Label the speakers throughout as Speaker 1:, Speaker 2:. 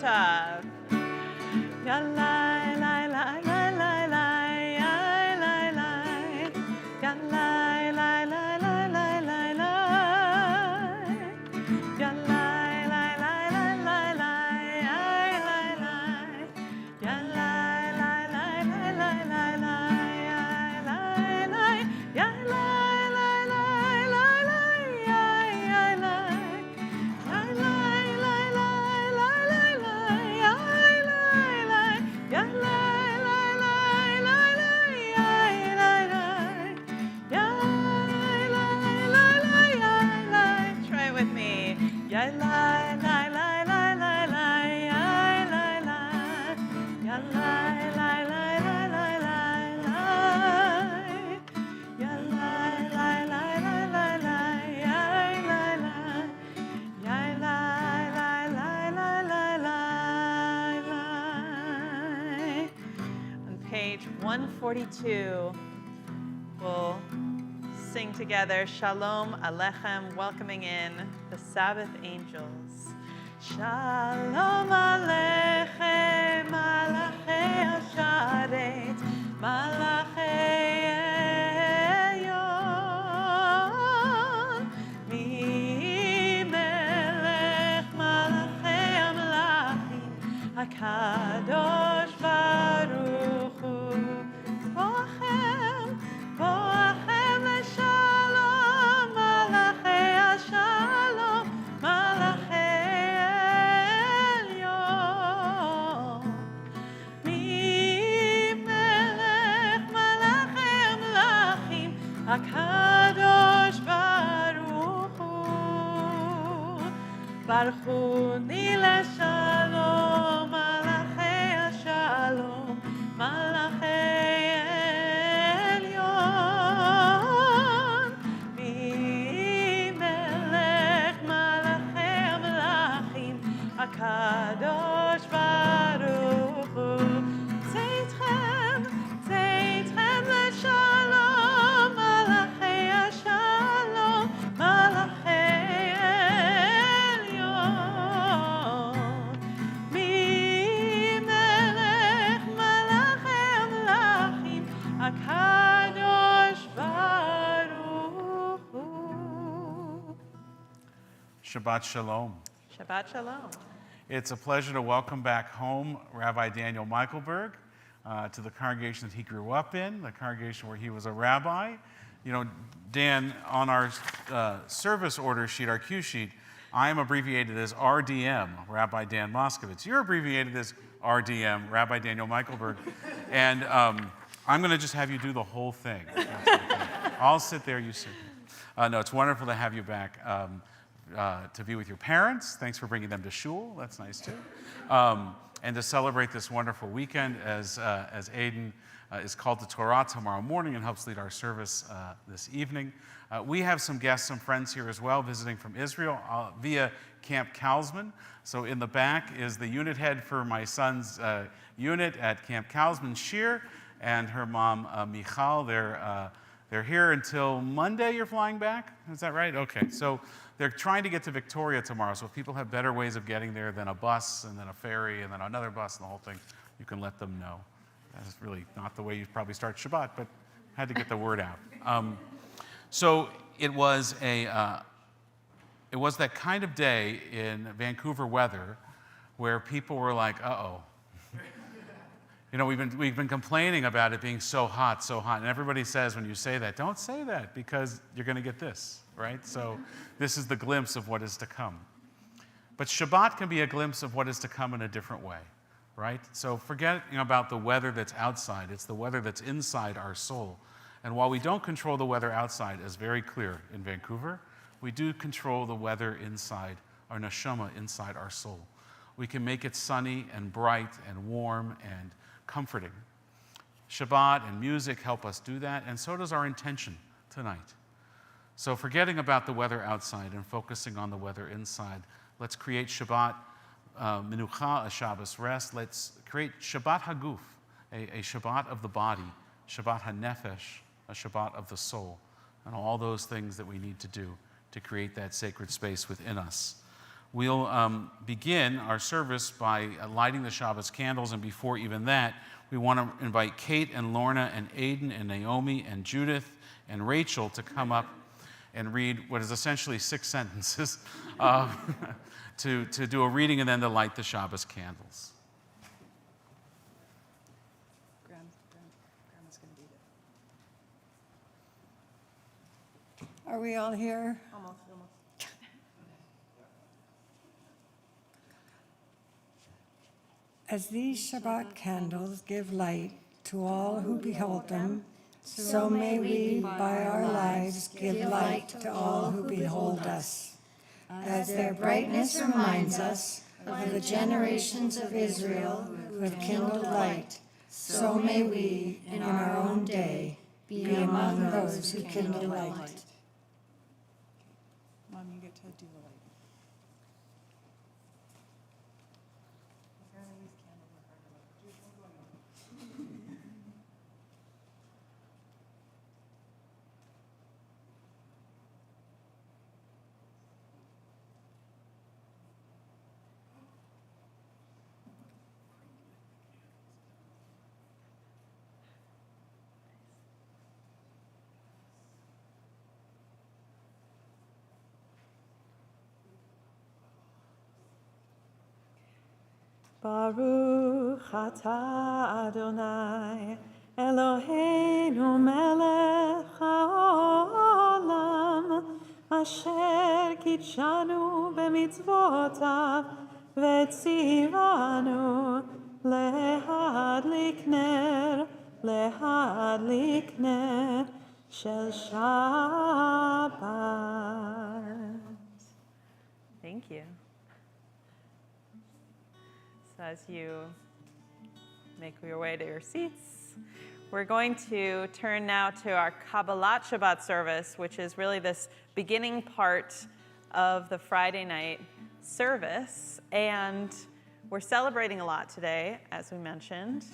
Speaker 1: Tov. Ya lai lai lai lai lai lai ya lai lai ya lai lai lai lai lai lai lai ya lai lai lai lai lai lai ya lai lai ya lai lai lai lai lai lai lai ya lai lai ya lai lai lai lai lai ya lai ya lai lai lai lai lai lai ya lai ya lai lai lai lai lai ya lai lai ya lai lai lai ya lai. Try it with me. Ya lai lai lai lai lai lai ya lai lai ya lai lai lai lai lai lai lai ya lai lai lai lai lai lai ya lai lai ya lai lai lai lai lai lai. On page 142, we'll sing together Shalom Alechem, welcoming in the Sabbath angels. Shalom Alechem, Malachei Hasharet, Malachei Elyon, Mi Melech Malachei Amlachim, HaKadosh Baruch Hu, Boachem, Boachem Leshalom, Malachei Hashalom, Malachei Elyon, Mi Melech Malachei Amlachim, HaKadosh Baruch Hu, Baruchuni Leshalom, Malachei Hashalom, Malachei Elyon, Mi Melech Malachei Amlachim, HaKadosh Baruch Hu. Tzeitzchem Leshalom, Malachei Hashalom, Malachei Elyon, Mi Melech Malachei Amlachim, HaKadosh Baruch Hu.
Speaker 2: Shabbat Shalom.
Speaker 1: Shabbat Shalom.
Speaker 2: It's a pleasure to welcome back home Rabbi Daniel Michaelberg to the congregation that he grew up in, the congregation where he was a rabbi. You know, Dan, on our service order sheet, our cue sheet, I am abbreviated as RDM, Rabbi Dan Moskovitz. You're abbreviated as RDM, Rabbi Daniel Michaelberg. And I'm going to just have you do the whole thing. I'll sit there, you sit. No, it's wonderful to have you back. To be with your parents. Thanks for bringing them to shul. That's nice too. And to celebrate this wonderful weekend as Aiden is called to Torah tomorrow morning and helps lead our service this evening. We have some guests, some friends here as well, visiting from Israel via Camp Kalsman. So in the back is the unit head for my son's unit at Camp Kalsman, Shir, and her mom, Michal. They're here until Monday. You're flying back? Is that right? Okay. So they're trying to get to Victoria tomorrow. So if people have better ways of getting there than a bus and then a ferry and then another bus and the whole thing, you can let them know. That's really not the way you probably start Shabbat, but had to get the word out. So it was that kind of day in Vancouver weather where people were like, uh-oh. You know, we've been complaining about it being so hot, and everybody says when you say that, don't say that because you're going to get this, right? So this is the glimpse of what is to come. But Shabbat can be a glimpse of what is to come in a different way, right? So forget about the weather that's outside. It's the weather that's inside our soul. And while we don't control the weather outside, as very clear in Vancouver, we do control the weather inside our neshama, inside our soul. We can make it sunny and bright and warm and comforting. Shabbat and music help us do that, and so does our intention tonight. So forgetting about the weather outside and focusing on the weather inside, let's create Shabbat Menucha, a Shabbos rest. Let's create Shabbat Haguf, a Shabbat of the body, Shabbat HaNefesh, a Shabbat of the soul, and all those things that we need to do to create that sacred space within us. We'll begin our service by lighting the Shabbos candles, and before even that, we want to invite Kate and Lorna and Aiden and Naomi and Judith and Rachel to come up and read what is essentially 6 sentences to do a reading and then to light the Shabbos candles.
Speaker 1: Grandma's going to be
Speaker 3: Are we all here?
Speaker 1: Almost.
Speaker 3: As these Shabbat candles give light to all who behold them, so may we, by our lives, give light to all who behold us. As their brightness reminds us of the generations of Israel who have kindled light, so may we, in our own day, be among those who kindle light.
Speaker 1: Mom, you get to do the light. Baruch atah Adonai, Eloheinu melech haolam, asher kitshanu b'mitzvotav, v'tzivanu lehadlik ner shel Shabbat. Thank you. So as you make your way to your seats, we're going to turn now to our Kabbalat Shabbat service, which is really this beginning part of the Friday night service. And we're celebrating a lot today, as we mentioned.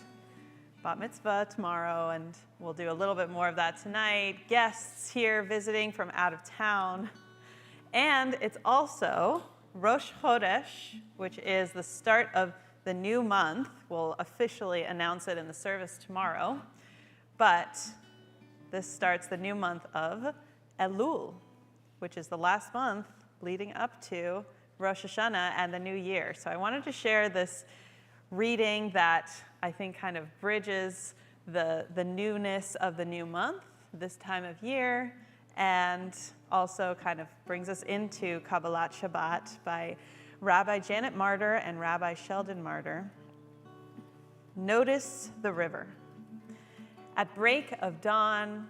Speaker 1: Bat mitzvah tomorrow, and we'll do a little bit more of that tonight. Guests here visiting from out of town. And it's also Rosh Chodesh, which is the start of the new month. We'll officially announce it in the service tomorrow. But this starts the new month of Elul, which is the last month leading up to Rosh Hashanah and the new year. So I wanted to share this reading that I think kind of bridges the newness of the new month, this time of year, and also kind of brings us into Kabbalat Shabbat by Rabbi Janet Martyr and Rabbi Sheldon Martyr. Notice the river. At break of dawn,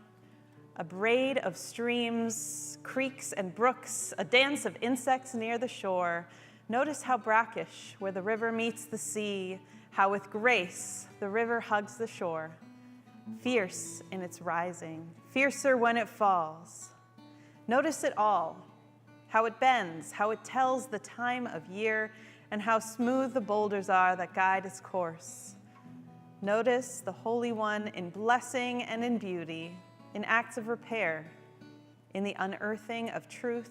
Speaker 1: a braid of streams, creeks and brooks, a dance of insects near the shore. Notice how brackish where the river meets the sea, how with grace the river hugs the shore. Fierce in its rising, fiercer when it falls. Notice it all, how it bends, how it tells the time of year, and how smooth the boulders are that guide its course. Notice the Holy One in blessing and in beauty, in acts of repair, in the unearthing of truth,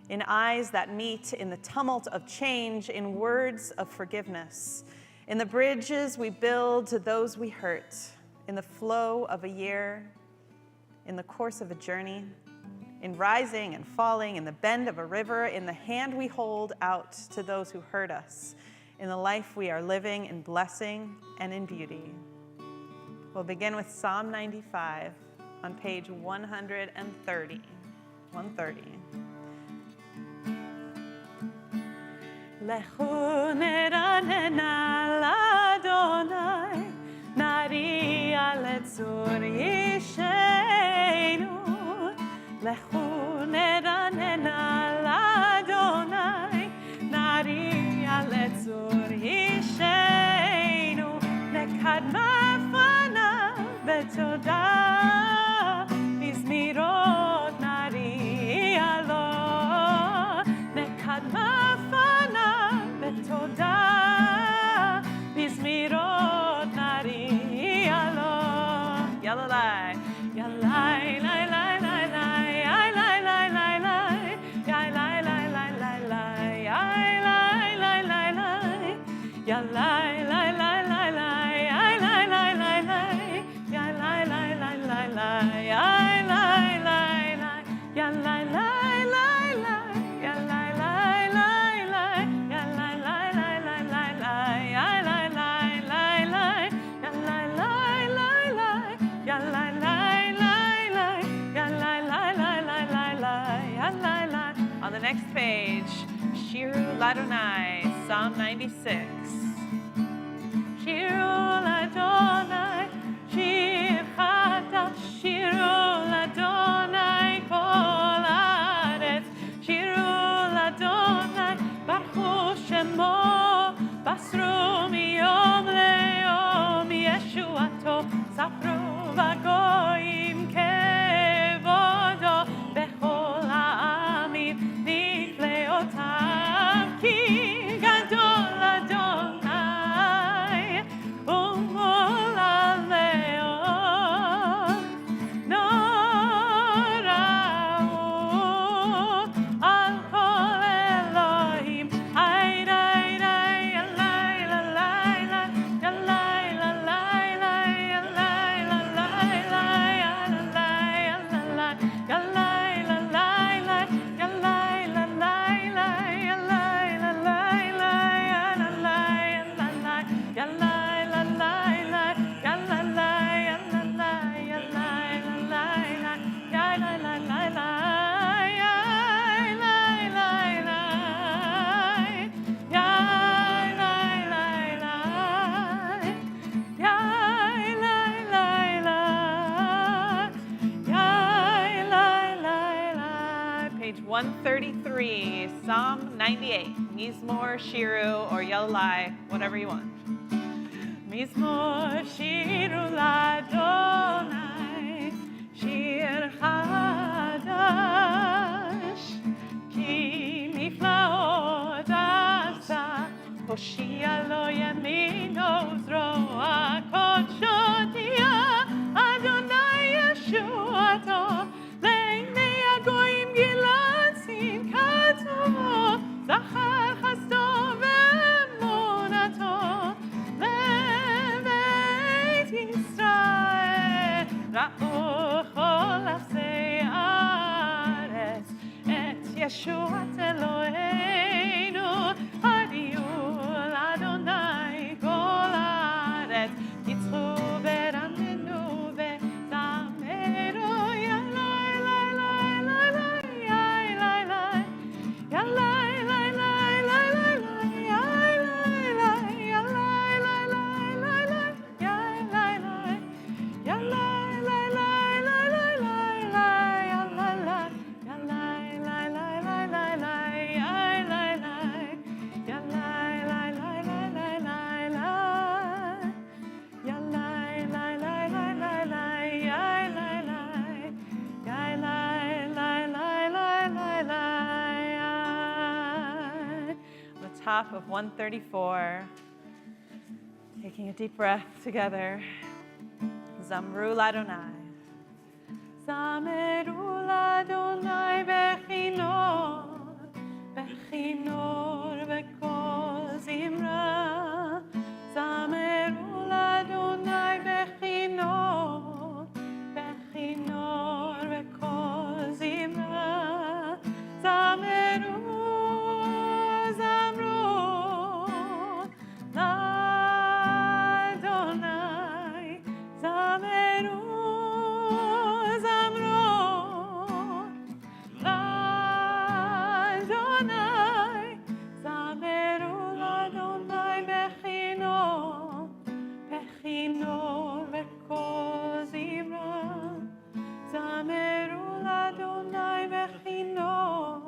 Speaker 1: in eyes that meet, in the tumult of change, in words of forgiveness, in the bridges we build to those we hurt, in the flow of a year, in the course of a journey, in rising and falling, in the bend of a river, in the hand we hold out to those who hurt us, in the life we are living in blessing and in beauty. We'll begin with Psalm 95 on page 130. 130. Lechu neranena l'Adonai, nari'a letzur yisheinu. Lechu neranena l'Adonai, nari'a letzur yisheinu. Lekadma fanav betodah, bizmirot nari'a lo. Lekadma tודה בזמירות נריע לו יאללה לי יאללה לי לי לי לי לי לי לי לי לי לי לי לי לי לי ya lai lai lai lai lai, ai lai lai lai lai, ya lai lai lai lai lai, ai lai lai lai, ya lai lai lai lai, ya lai lai lai lai, ya lai lai lai lai lai lai, ai lai lai lai lai, ya lai lai lai lai, ya lai lai lai lai, ya lai lai lai lai lai lai, ya lai lai. On the next page, Shiru Ladonai, Psalm 96. Shiru Ladonai, Shir Chadash, Shiru Ladonai, Kol Haaretz, Shiru Ladonai, Baruchu Shemo, Basru miyom le'yom, Yeshuato, Sapru v'goyim kevodo, Bechol ha'amim nifleotav, Ki gadol Adonai, Umol aleon, Nora'u, Al kol Elohim, Ay day day, Alay lalay lay, Alay lalay lay, Alay lalay lay, Alay alalay, Alay lalay lay, Alay lalay lay, Alay lalay lay, Alay alalay, Alay lalay lay, Alay alalay, Alay lalay lay, Alay lalay lay, Alay lay lay, Yay lay lay lay, Yay lay lay lay, Yay lay lay lay. Page 133, Psalm 98, Mizmor, Shiru, or Yelai, whatever you want. Mizmor, Shiru Ladonai, Shir Chadash, Ki niflaot asa, Hoshia lo yamino zroa kodshotia, Adonai Yeshuato, Le'nei hagoyim gilad simchato, Zachar chasdo ve'emunato, Le'beit Yisrael, Ra'u chol afsei haaretz, Et Yeshuat Eloheinu, Hadiyu l'Adonai kol haaretz, Yitzchu v'ramenu v'zameru, Yalai lai lai lai lai, Yai lai lai, Yalai lai lai lai lai lai, Yai lai lai, Yalai lai lai lai lai, Yai lai lai, Yalai lai lai lai lai lai lai, Yalai lai, Yalai lai lai lai lai lai, Yai lai lai, Yalai lai lai lai lai lai lai, Yalai lai lai lai lai lai, Yai lai lai, Yai lai lai lai lai lai lai. On the top of 134, taking a deep breath together. Zamru Ladonai. Zameru Ladonai bechinor, bechinor v'kol zimra. Zameru Ladonai bechinor, bechinor v'kol zimra. Zameru, zamru Ladonai, zameru, zamru Ladonai, zameru Ladonai bechinor, bechinor v'kol zimra. Zameru Ladonai bechinor,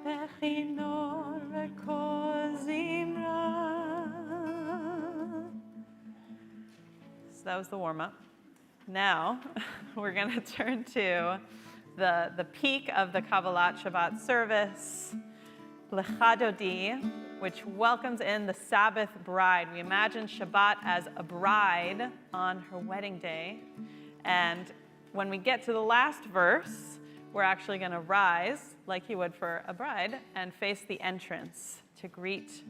Speaker 1: bechinor v'kol zimra. So that was the warm-up. Now, we're going to turn to the peak of the Kabbalat Shabbat service, Lecha Dodi, which welcomes in the Sabbath bride. We imagine Shabbat as a bride on her wedding day. And when we get to the last verse, we're actually going to rise, like you would for a bride, and face the entrance to greet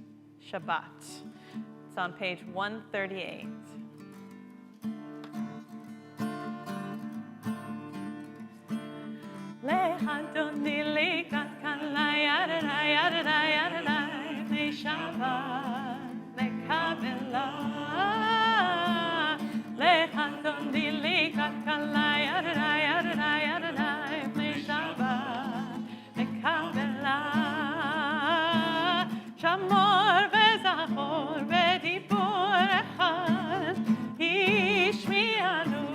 Speaker 1: Shabbat. It's on page 138. Lehadoni likat kalai Adonai Adonai Adonai Shabbat Kabbalat. Lehadoni likat kalai Adonai Adonai Adonai Shabbat Kabbalat. Shamor vezachor vedibur echad ishmianu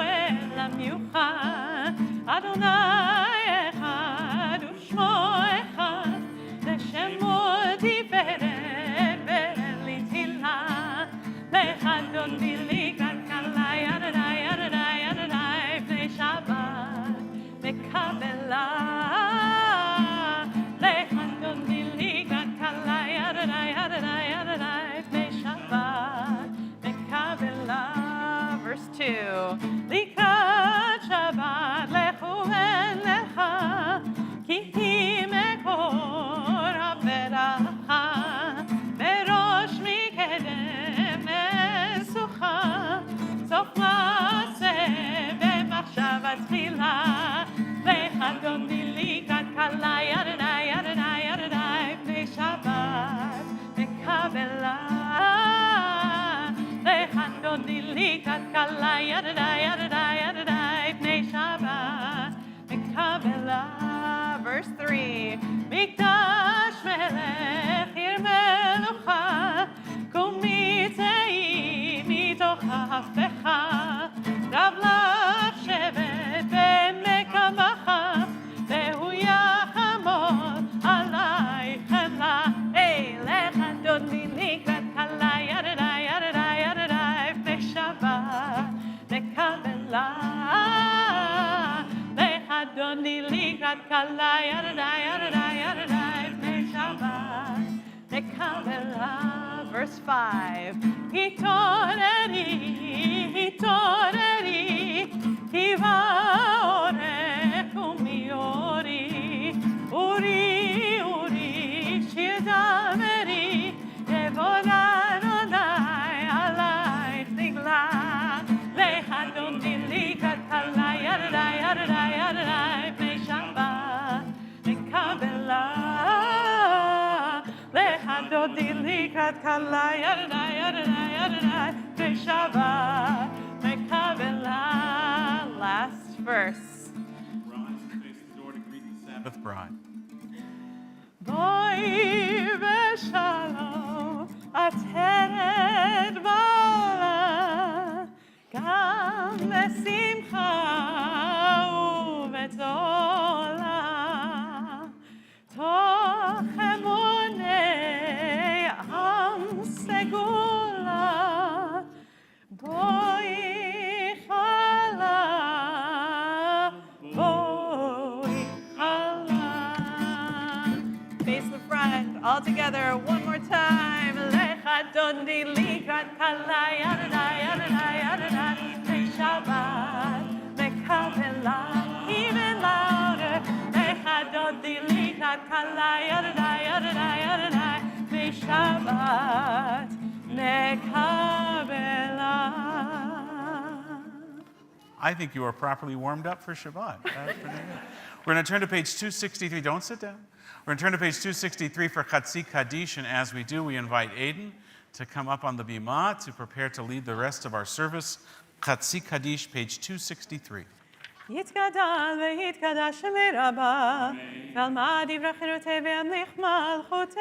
Speaker 1: elam yuchad Adonai echad u'shmo echad le'shemo tiferet ve'litila le'chadoni likat kalai Adonai Adonai Adonai b'nei Shabbat Kabbalat le'chadoni likat kalai Adonai Adonai Adonai b'nei Shabbat Kabbalat. Verse 2. Likat Shabbat lechu lecha ki hi mekor haberacha berosh mikedem mesucha sof maseh b'machshavat tchila lechadoni likat kalai Adonai Adonai Adonai b'nei Shabbat Kabbalat lechadoni likat kalai Adonai Adonai Adonai b'nei Shabbat Kabbalat. Verse 3. Mikdash melech ir melucha kumitei mitoch hafecha rav lach shevet b'mekavacha vehu yachamol alai chemla lechadoni likat kalai Adonai Adonai Adonai b'nei Shabbat Kabbalat lechadoni likat kalai Adonai Adonai Adonai b'nei Shabbat Kabbalat. Verse 5. Hitoreri hitoreri hiva orech umiori uri uri shidameri evon Adonai alai tigla lechadoni likat kalai Adonai Adonai Adonai b'nei Shabbat Kabbalat lechadoni likat kalai Adonai Adonai Adonai b'nei Shabbat Kabbalat. Last verse.
Speaker 2: Rise and face the door to greet the Sabbath bride.
Speaker 1: Boi v'shalom ateret bala gam besimcha u'betola toch emunei am segula boi chala boi chala. Face the front, all together, one more time. Lechadoni likat kalai Adonai Adonai Adonai b'nei Shabbat Kabbalat. Even louder. Lechadoni likat kalai Adonai Adonai Adonai b'nei Shabbat Kabbalat.
Speaker 2: I think you are properly warmed up for Shabbat. That's pretty good. We're going to turn to page 263. Don't sit down. We're going to turn to page 263 for Chatzi Kaddish, and as we do, we invite Aiden to come up on the bima to prepare to lead the rest of our service. Chatzi Kaddish, page 263.
Speaker 1: יתגדל ויתקדש מרבה, ועלמא דברי חירותי וימליך מלכותי,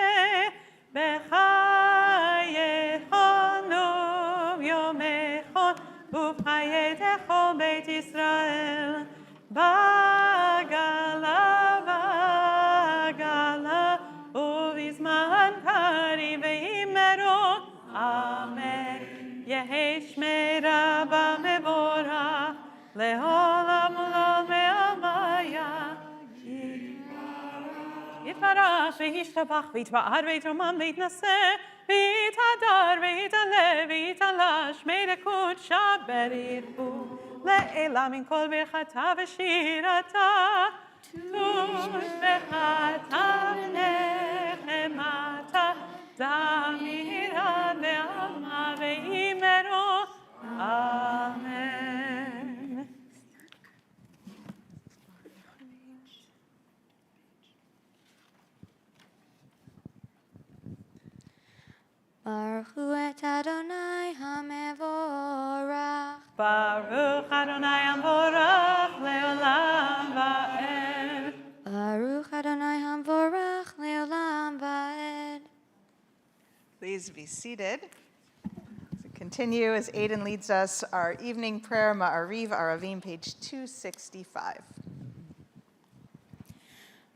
Speaker 1: בחייכנו יומכון, ובחיי כל בית ישראל, בגלה בגלה, ובזמן קריב וימרו, אמן. יהי שמי רבה מבורך, לעולם ולעולם ועלמיה. יתברך וישתבח ויתפאר ויתרומם ויתנשא ויתהדר ויתעלה ויתעלה שמי דקות שבר ירבו לעילה מן כל ברכתה ושירתה תושבחתה ונחמתה תמיד עד לעלמא ואימנו, אמן.
Speaker 4: ברכו את אדוני המבורך.
Speaker 1: ברוך אדוני המבורך לעולם ועד.
Speaker 4: ברוך אדוני המבורך לעולם ועד.
Speaker 5: Please be seated. As we continue, as Aidan leads us, our evening prayer, Ma'ariv Aravim, page 265.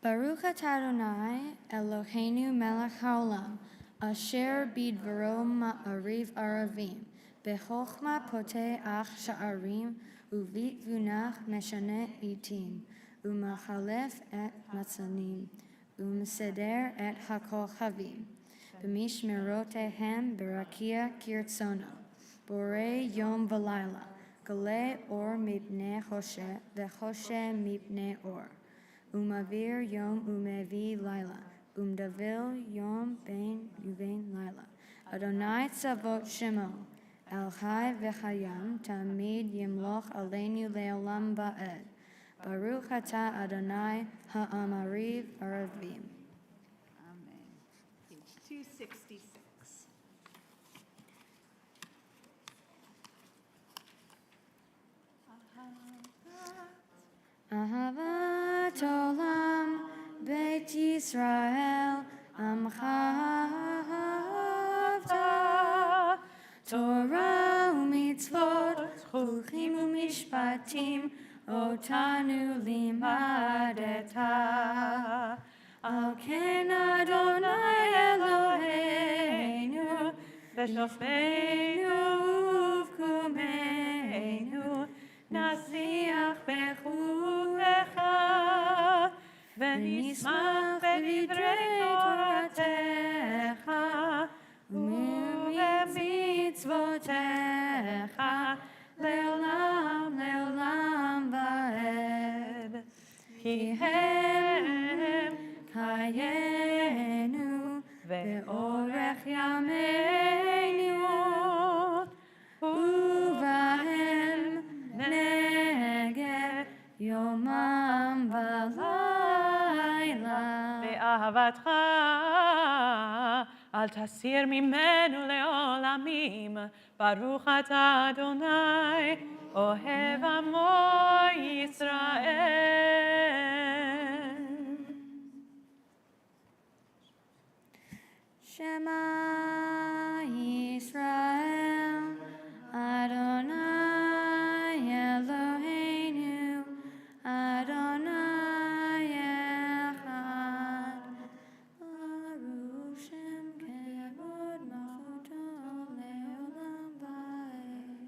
Speaker 4: Baruch atah Adonai Eloheinu melech haolam, asher bidvaro ma'ariv aravim, bechokma poteach sha'arim, uvitvunach meshane itim, umachalef et matzanim, umseder et hakochavim, b'mishmerotehem berakia kirtzono, borei yom v'layla, galei or mipnei choshe, v'choshe mipnei or. Umavir yom umevi laila, umdavil yom ben yuvein laila. Adonai tzavot shemo, el chai v'chayam, tamid yimloch aleinu leolam ba'ed. Baruch atah Adonai ha'amariv aravim.
Speaker 5: Amen. Page 266.
Speaker 4: Ahavat olam beit Yisrael amcha ahavta Torah umitzvot chukim umishpatim otanu limadeta Al ken Adonai Eloheinu
Speaker 1: ושופטנו ובקומנו נשיח בחוקך ונשמח בדברי תורתך ובמצוותיך לעולם לעולם ועד כי הם חיינו ואורך ימינו ובהם נגד יומם ולילה. ואהבתך אל תסיר ממנו לעולמים. ברוך אתה אדוני אוהב עמו ישראל.
Speaker 4: Shema Yisrael, Adonai Eloheinu, Adonai Echad. Baruch Shem Kevod Malchuto Leolam Va'ed.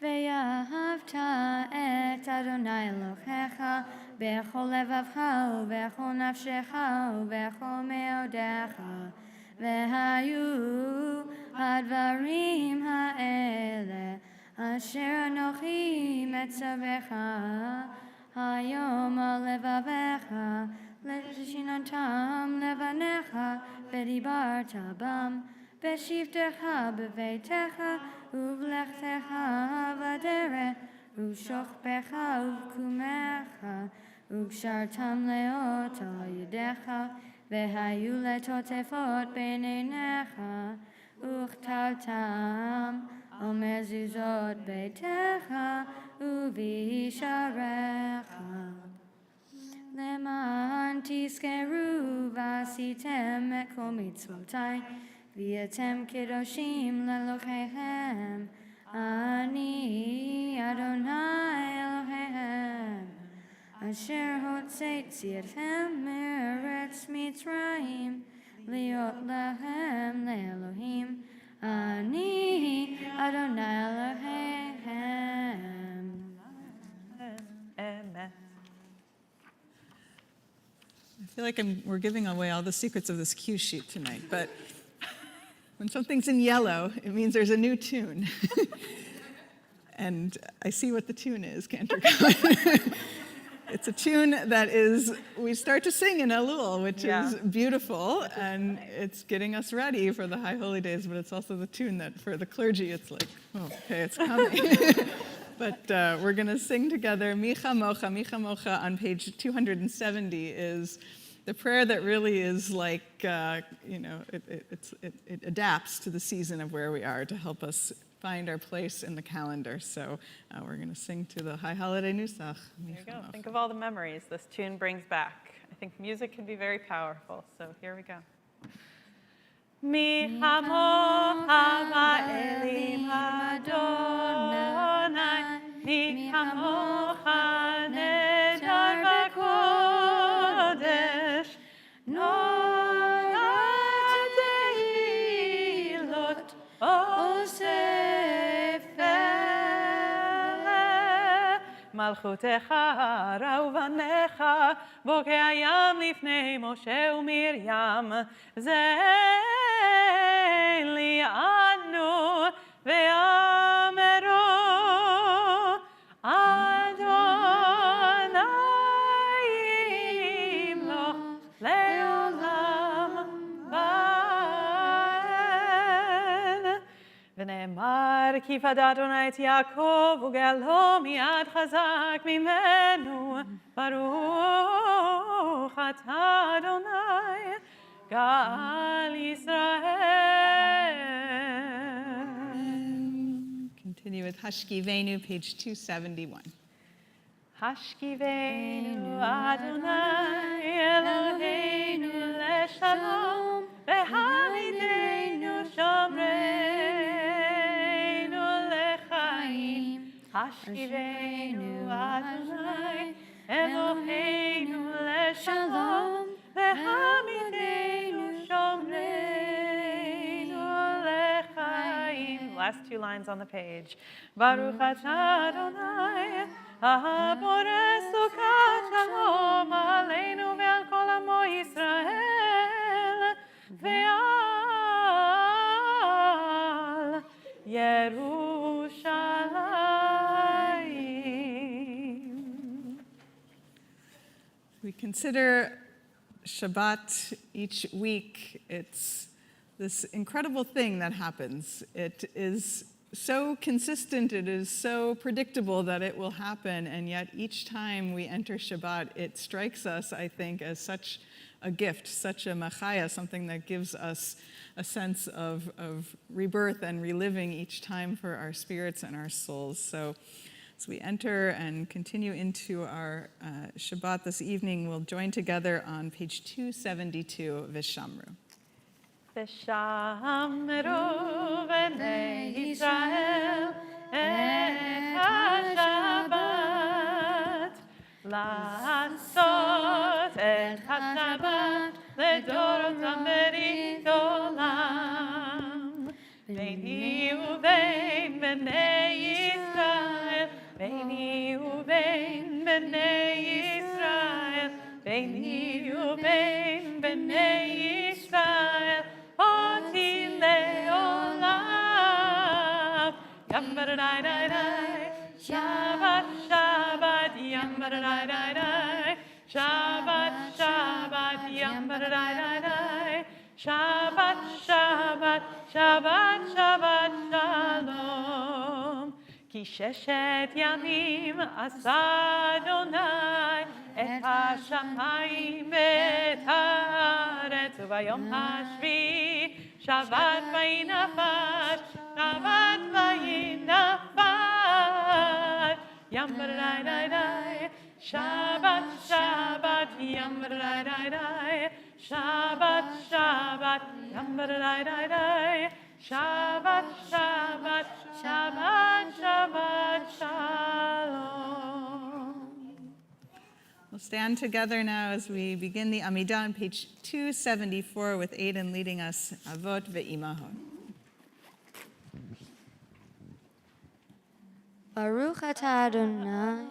Speaker 4: Ve'ahavta et Adonai Elohecha bechol levavcha ubechol nafshecha ubechol meodecha vehayu hadvarim ha'ele asher anochi metzavecha hayom al levavecha leshinantam levanecha vedibarta bam veshivtecha beveitecha uvlechtecha vaderech ושוכבך ובקומך, וקשרתם לאות על ידיך, והיו לטוטפות בין עיניך, וכתבתם על מזוזות ביתך ובישעריך. למען תזכרו ועשיתם את כל מצוותי, והייתם קדושים לאלוהיכם. אני אדוני אלוהיהם, אשר הוצאתי אתכם מארץ מצרים, להיות להם לאלוהים. אני אדוני אלוהיהם.
Speaker 1: Amen.
Speaker 6: I feel like we're giving away all the secrets of this cue sheet tonight, but when something's in yellow, it means there's a new tune. And I see what the tune is, Cantor Cohen. It's a tune that we start to sing in Elul, which
Speaker 1: Yeah.
Speaker 6: is beautiful, and it's getting us ready for the High Holy Days, but it's also the tune that for the clergy, it's like, oh, okay, it's coming. But we're going to sing together. Micha Mocha on page 270 is the prayer that really is like, it adapts to the season of where we are to help us find our place in the calendar. So we're going to sing to the High Holiday Nusach.
Speaker 1: There you go. Think of all the memories this tune brings back. I think music can be very powerful. So here we go. Mi hamocha ba'elim Adonai, mi hamocha nedar b'kodesh, norat tehilot osefele, malchutecha rauvanecha, bokeh hayam lifnei Moshe uMiriam, li'anu ve'ameru Adonai yimloch le'olam va'ed. ונאמר כי פדה אדוני את יעקב וגאלו מיד חזק ממנו. ברוך אתה אדוני גאל ישראל.
Speaker 6: Continue with Hashkivenu, page 271.
Speaker 1: השכיבנו אדוני אלוהינו לשלום והעמידנו שומרנו לחיים. השכיבנו אדוני אלוהינו לשלום והעמידנו שומרנו לחיים. Last two lines on the page. Baruch atah Adonai הבורא סוכת שלום עלינו ועל כל עמו ישראל ועל ירושלים.
Speaker 6: We consider Shabbat each week. It's this incredible thing that happens. It is so consistent, it is so predictable that it will happen, and yet each time we enter Shabbat, it strikes us, I think, as such a gift, such a machaya, something that gives us a sense of rebirth and reliving each time for our spirits and our souls. So as we enter and continue into our Shabbat this evening, we'll join together on page 272, Vishamru.
Speaker 1: ושמרו בני ישראל את השבת, לעשות את השבת לדורותם ברית עולם. ביני ובין בני ישראל, ביני ובין בני ישראל, ביני ובין בני ישראל, אותי לעולם. Yam ba da da da da, Shabbat Shabbat, Yam ba da da da da, Shabbat Shabbat, Yam ba da da da da, Shabbat Shabbat, Shabbat Shabbat Shalom. כי ששת ימים עשה אדוני את השמיים ואת הארץ, וביום השביעי שבת ויהי נפש, שבת ויהי נפש. ים בדאי דאי דאי, שבת שבת, ים בדאי דאי דאי, שבת שבת, ים בדאי דאי דאי, שבת שבת, שבת שבת שלום.
Speaker 6: We'll stand together now as we begin the Amidah on page 274 with Aidan leading us, Avot ve'imahot.
Speaker 4: Baruch atah Adonai,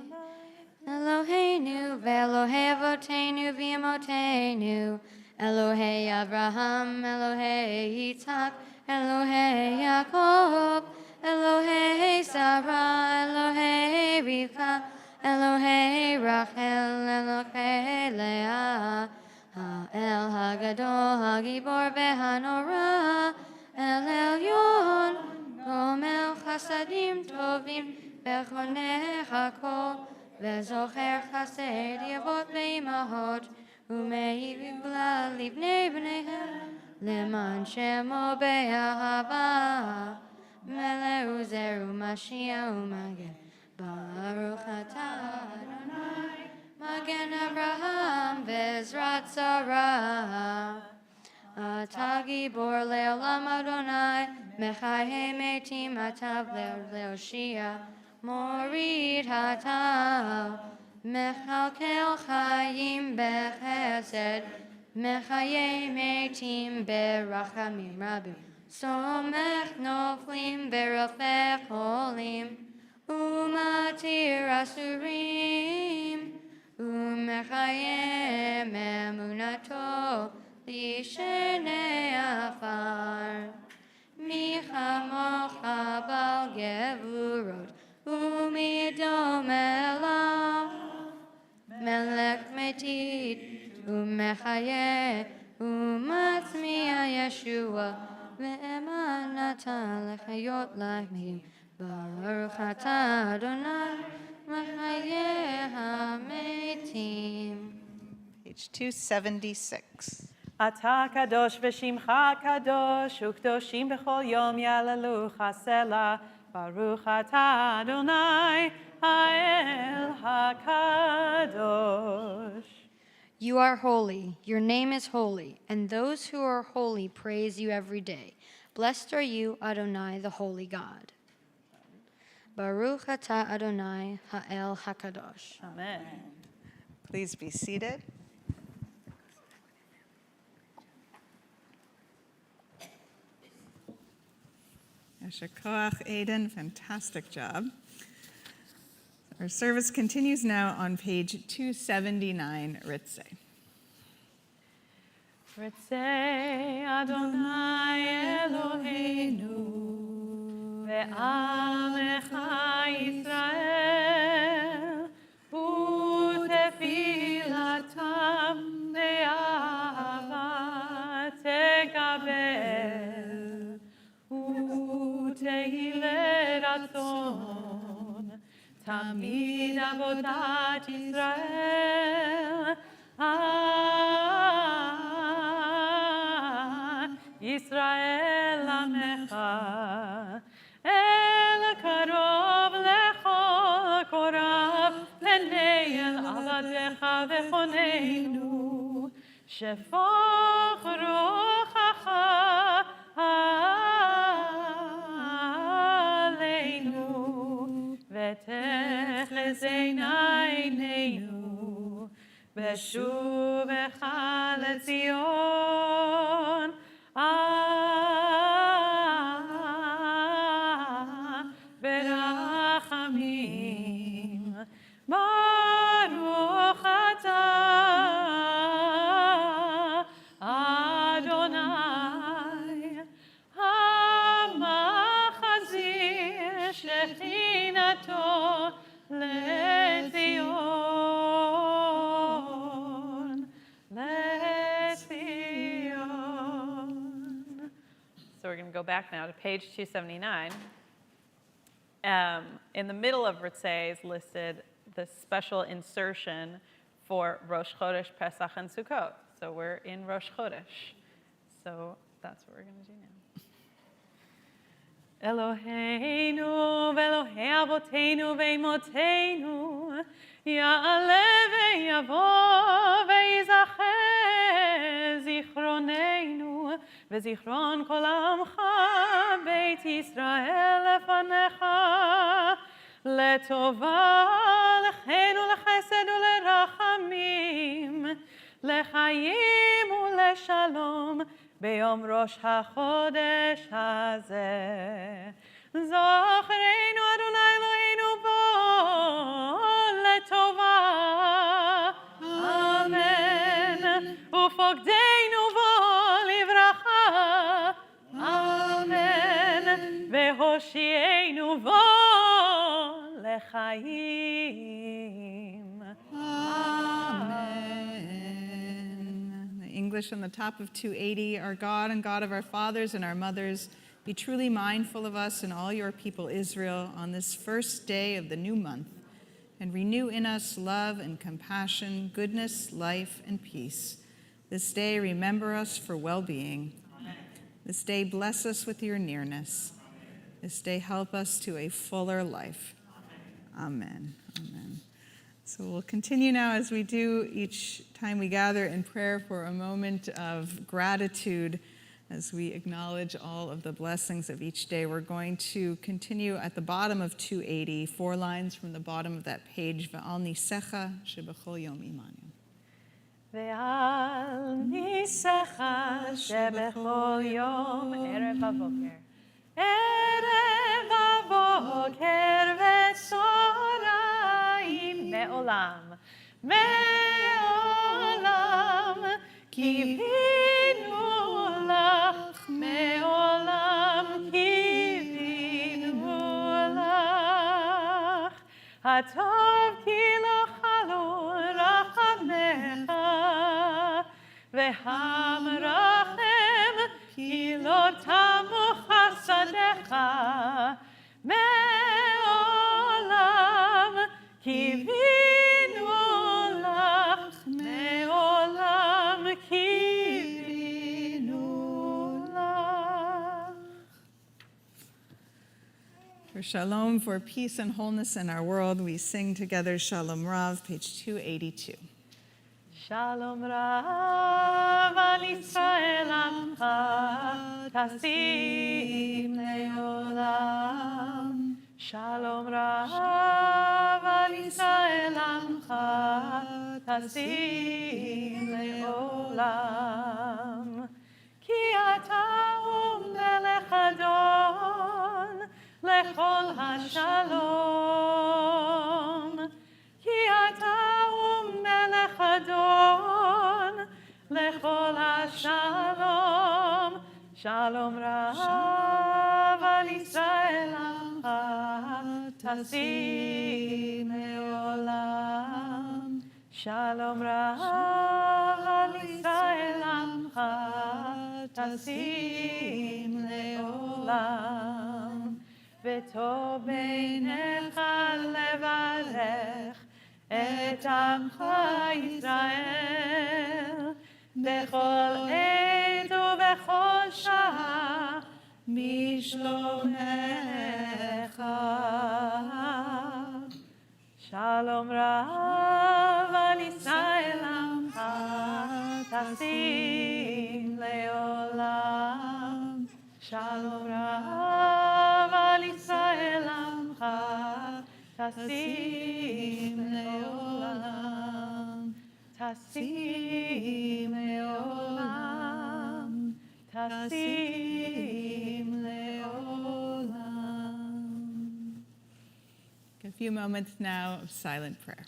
Speaker 4: Eloheinu ve'Elohei Avoteinu v'Imoteinu, Elohei Abraham, Elohei Yitzhak, Elohei Yaakov, Elohei Sarah, Elohei Rivka, Elohei Rachel, Elohei Leah, El Hagadol, Hagibor veHanora, El Elyon, Gomel Chasadim Tovim, Bechonei Hakol, Vezocher Chased Yevot Veimahot, Umei Vibla Livnei Bneihem, Leman Shemo Be'ahava, Meleu Zeru Mashiach Umagen, Baruch atah Adonai, Magen Abraham Bezrat Sarah. Atah Gibor Le'olam Adonai, Mechayei Metim Atav Le'oshia, Morid Hatav, Mechalkel Chayim Bechesed, Mechayei Metim Berachamim Rabim, Somech Noflim Berafech Holim, Umatir Asurim, Umechayem Emunato, Lishenei Afar. Michamocha Bal Gevurot, Umidom Elah, Melech Metit, Umechayeh, Umatzmiya Yeshua, Ve'emanata Lechayot Lachmim, Baruch atah Adonai, Mechayeh HaMetim.
Speaker 5: Page 276.
Speaker 1: אתה קדוש ושמך קדוש, וקדושים בכל יום יעללוך סלע. ברוך אתה אדוני, האל הקדוש.
Speaker 4: You are holy, your name is holy, and those who are holy praise you every day. Blessed are you, Adonai, the holy God. Baruch atah Adonai, ha'el hakadosh.
Speaker 1: Amen.
Speaker 5: Please be seated.
Speaker 6: Yasher Koach, Aiden, fantastic job. Our service continues now on page 279, Ritzeh.
Speaker 1: Ritzeh Adonai Eloheinu, ve'amecha Yisrael, u'tefilatam be'ahava tekabel, u'tehilei ratzon, tamid avodat Yisrael, Yisrael Amecha, El Karov Lechol Korav, Penei El Avadecha Vechoneinu, Shefoch Rochacha Aleinu, Vetechlez Einayneinu, Beshuvecha LeZion, Berachamim, Baruch atah Adonai, Hamachazir Shechinato LeZion, LeZion. So we're going to go back now to page 279. In the middle of Ritzeh is listed the special insertion for Rosh Chodesh, Pesach, and Sukkot. So we're in Rosh Chodesh. So that's what we're going to do now. Eloheinu ve'Elohei Avoteinu ve'imotenu, ya'aleh ve'yavo ve'izacher zichroneinu ve'zichron kol amcha beit Yisrael lefanecha letova lechenu lechesed ulerachamim lechayim uleshalom ביום ראש החודש הזה. זוכרנו אדוני אלוהינו בו לטובה. אמן. ופוקדנו בו לברכה. אמן. והושיענו בו לחיים.
Speaker 6: English on the top of 280. Our God and God of our fathers and our mothers, be truly mindful of us and all your people Israel on this first day of the new month, and renew in us love and compassion, goodness, life, and peace. This day remember us for well-being. This day bless us with your nearness. This day help us to a fuller life. Amen. Amen. So we'll continue now, as we do each time we gather in prayer, for a moment of gratitude as we acknowledge all of the blessings of each day. We're going to continue at the bottom of 280, 4 lines from the bottom of that page. Ve'al nisecha shebechol yom imanu.
Speaker 1: ועל ניסך שבכל יום ערב הבוקר, ערב הבוקר וצהריים מעולם, מעולם קיווינו לך, מעולם קיווינו לך, הטוב כי לא חלו רחמך, והמרחם כי לא תמו חסדיך, מעולם קיווינו לך, מעולם קיווינו לך.
Speaker 6: For shalom, for peace and wholeness in our world, we sing together Shalom Rav, page 282.
Speaker 1: שלום רב על ישראל עמך, תשים לעולם. שלום רב על ישראל עמך, תשים לעולם. כי אתה הוא מלך אדון לכל השלום. כי אתה הוא מלך אדון לכל השלום. שלום רב על ישראל עמך, תשים לעולם. שלום רב על ישראל עמך, תשים לעולם. וטוב בעיניך לברך את עמך ישראל, בכל עת ובכל שעה משלומך. שלום רב על ישראל עמך, תשים לעולם. שלום רב על ישראל עמך, תשים לעולם. תשים לעולם. תשים לעולם.
Speaker 6: A few moments now of silent prayer.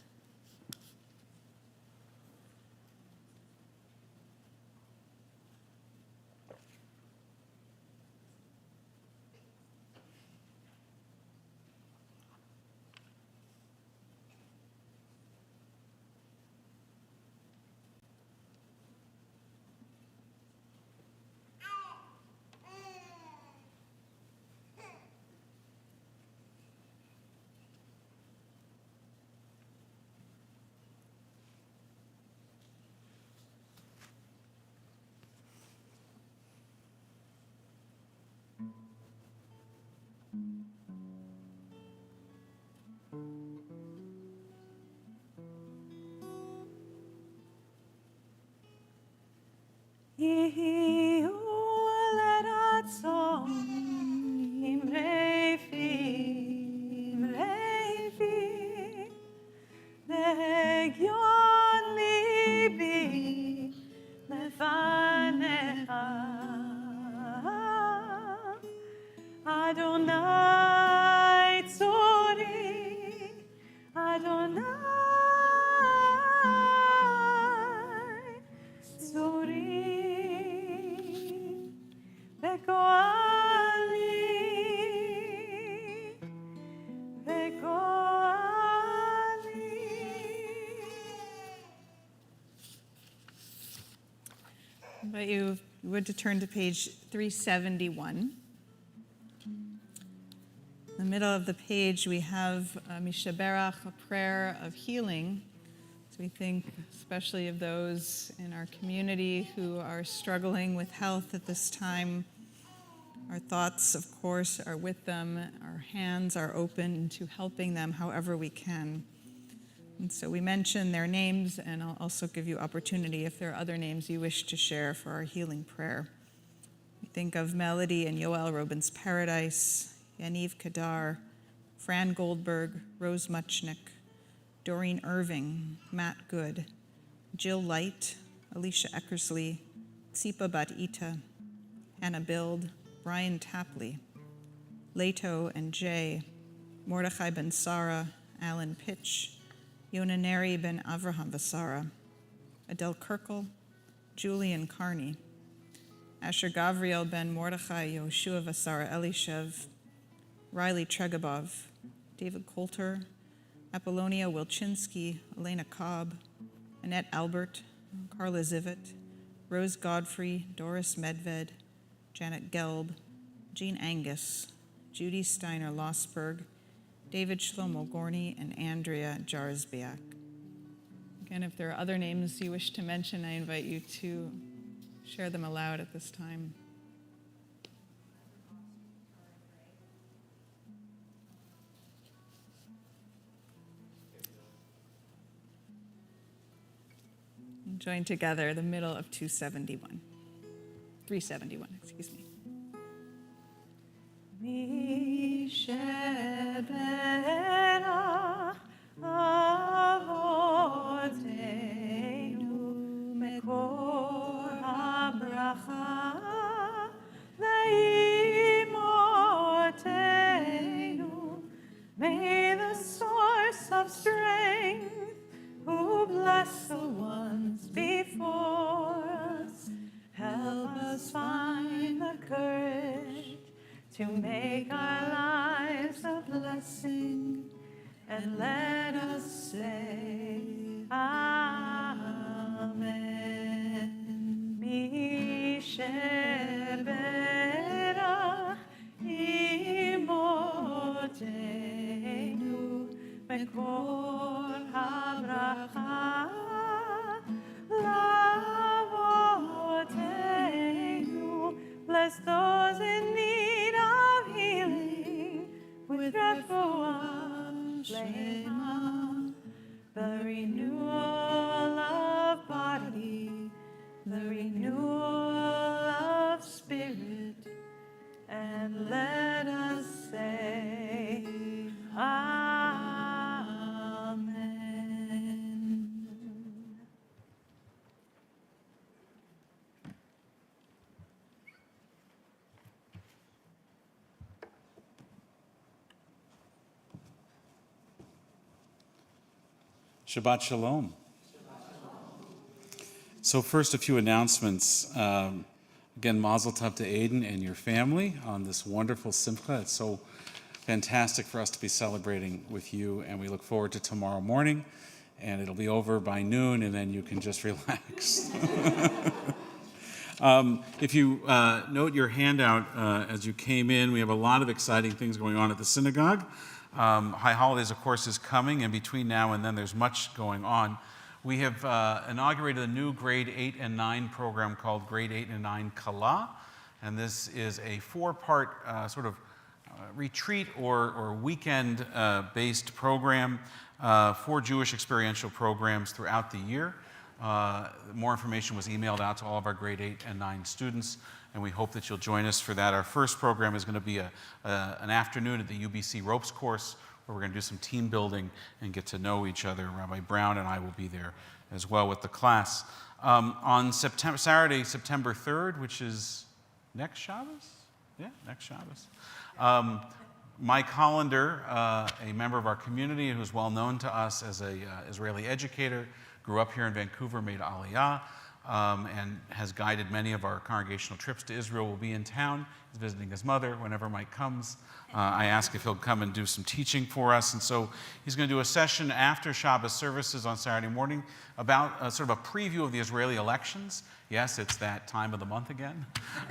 Speaker 1: יהיו לרצון אמרי פי, להגיון ליבי לפניך. אדוני צורי, אדוני צורי, וגואלי, וגואלי.
Speaker 6: invite you, if you would, to turn to page 371. In the middle of the page, we have Mishaberach, a prayer of healing. So we think especially of those in our community who are struggling with health at this time. Our thoughts, of course, are with them. Our hands are open to helping them however we can. And so we mention their names, and I'll also give you opportunity if there are other names you wish to share for our healing prayer. We think of Melody and Yoel Robin's Paradise, Yaniv Kadar, Fran Goldberg, Rose Muchnick, Doreen Irving, Matt Good, Jill Light, Alicia Eckersley, Tsipa Bat-Ita, Hannah Bild, Brian Tapley, Leto and Jay, Mordechai Ben Sara, Alan Pitch, Yona Neri Ben Avraham Vasara, Adele Kirkle, Julian Carney, Asher Gavriel Ben Mordechai Yoshua Vasara Elishev, Riley Tregabov, David Coulter, Apollonia Wilczynski, Elena Cobb, Annette Albert, Carla Zivit, Rose Godfrey, Doris Medved, Janet Gelb, Jean Angus, Judy Steiner Lossberg, David Shlomo Gorney, and Andrea Jarzbiak. Again, if there are other names you wish to mention, I invite you to share them aloud at this time. And join together the middle of 371, excuse me.
Speaker 1: Misheberach Avoteinu Mekor HaBracha Leimotenu. May the source of strength, who bless the ones before us, help us find the courage to make our lives a blessing, and let us say Amen. Misheberach imotenu mekor habracha lavotenu. Bless those in need of healing with refuah shlema, the renewal of body, the renewal of spirit, and let us say Amen.
Speaker 2: Shabbat Shalom. So first, a few announcements. Again, Mazel Tov to Aiden and your family on this wonderful Simcha. It's so fantastic for us to be celebrating with you, and we look forward to tomorrow morning, and it'll be over by noon, and then you can just relax. If you note your handout as you came in, we have a lot of exciting things going on at the synagogue. High Holidays, of course, is coming, and between now and then there's much going on. We have inaugurated a new grade 8 and 9 program called Grade 8 and 9 Kala, and this is a 4-part sort of retreat or weekend-based program for Jewish experiential programs throughout the year. More information was emailed out to all of our grade 8 and 9 students, and we hope that you'll join us for that. Our first program is going to be an afternoon at the UBC Ropes course, where we're going to do some team building and get to know each other. Rabbi Brown and I will be there as well with the class. On Saturday, September 3rd, which is next Shabbos? Yeah, next Shabbos. Mike Hollander, a member of our community who's well known to us as an Israeli educator, grew up here in Vancouver, made Aliyah, and has guided many of our congregational trips to Israel, will be in town. He's visiting his mother whenever Mike comes. I ask if he'll come and do some teaching for us. And so he's going to do a session after Shabbos services on Saturday morning about sort of a preview of the Israeli elections Yes, it's that time of the month again. It's,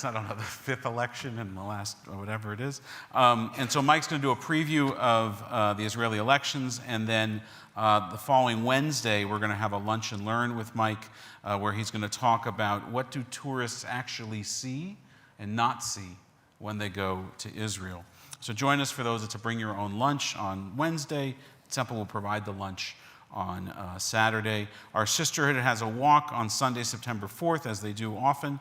Speaker 2: I don't know, the 5th election in the last, or whatever it is. And so Mike's going to do a preview of the Israeli elections, and then the following Wednesday, we're going to have a lunch and learn with Mike, where he's going to talk about what do tourists actually see and not see when they go to Israel. So join us for those. It's a bring your own lunch on Wednesday. Temple will provide the lunch on Saturday. Our sisterhood has a walk on Sunday, September 4th, as they do often,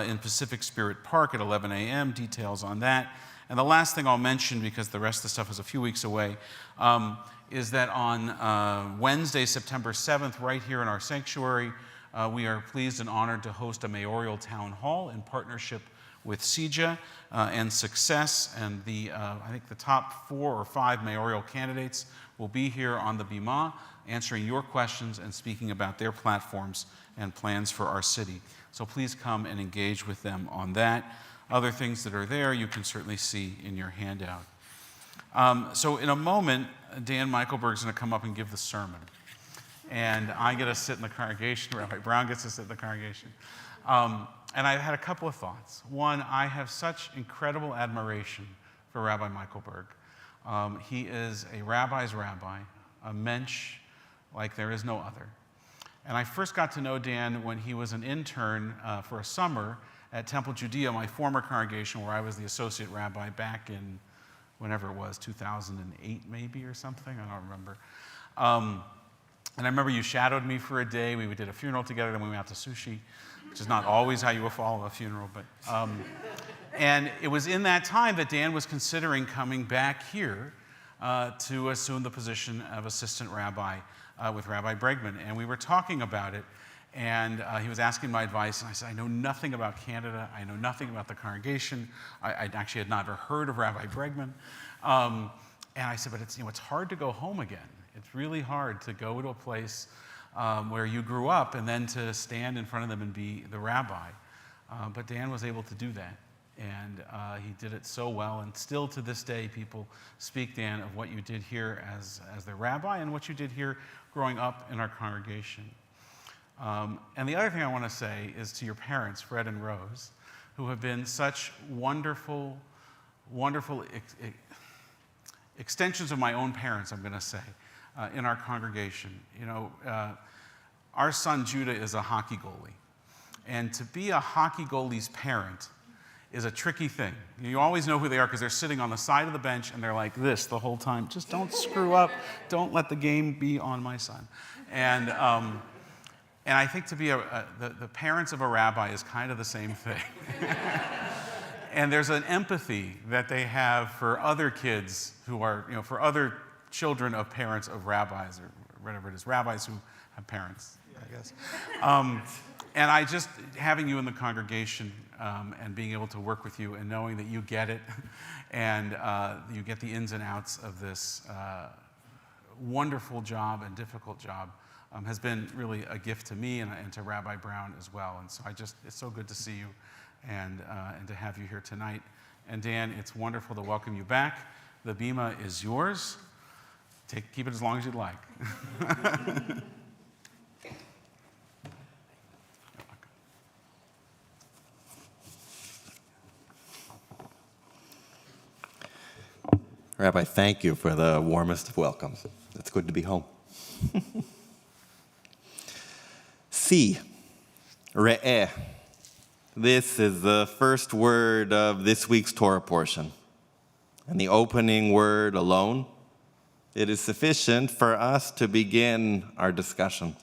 Speaker 2: in Pacific Spirit Park at 11 a.m. Details on that. And the last thing I'll mention, because the rest of the stuff is a few weeks away, is that on Wednesday, September 7th, right here in our sanctuary, we are pleased and honored to host a mayoral town hall in partnership with CIJA and Success. And I think the top 4 or 5 mayoral candidates will be here on the Bima, answering your questions and speaking about their platforms and plans for our city. So please come and engage with them on that. Other things that are there you can certainly see in your handout. So in a moment, Dan Michaelberg is going to come up and give the sermon. And I get to sit in the congregation. Rabbi Brown gets to sit in the congregation. And I've had a couple of thoughts. One, I have such incredible admiration for Rabbi Michaelberg. He is a rabbi's rabbi, a mensch like there is no other. And I first got to know Dan when he was an intern for a summer at Temple Judea, my former congregation, where I was the associate rabbi back in whenever it was, 2008 maybe or something, I don't remember. And I remember you shadowed me for a day. We did a funeral together, then we went out to sushi, which is not always how you would follow a funeral. But and it was in that time that Dan was considering coming back here to assume the position of assistant rabbi with Rabbi Bregman. And we were talking about it, and he was asking my advice, and I said, I know nothing about Canada. I know nothing about the congregation. I actually had never heard of Rabbi Bregman. And I said, but it's hard to go home again. It's really hard to go to a place where you grew up and then to stand in front of them and be the rabbi. But Dan was able to do that. And he did it so well. And still to this day, people speak, Dan, of what you did here as the rabbi and what you did here growing up in our congregation. And the other thing I want to say is to your parents, Fred and Rose, who have been such wonderful, wonderful extensions of my own parents, I'm going to say, in our congregation. You know, our son Judah is a hockey goalie. And to be a hockey goalie's parent is a tricky thing. You always know who they are because they're sitting on the side of the bench and they're like this the whole time. Just don't screw up. Don't let the game be on my son. And I think to be the parents of a rabbi is kind of the same thing. And there's an empathy that they have for other kids who are, for other children of parents of rabbis, or whatever it is, rabbis who have parents, I guess. And I just, having you in the congregation and being able to work with you and knowing that you get it and you get the ins and outs of this wonderful job and difficult job has been really a gift to me and to Rabbi Brown as well. And so it's so good to see you and to have you here tonight. And Dan, it's wonderful to welcome you back. The Bima is yours. Keep it as long as you'd like.
Speaker 7: Rabbi, thank you for the warmest of welcomes. It's good to be home. Si, re'eh. This is the first word of this week's Torah portion. And the opening word alone, it is sufficient for us to begin our discussion.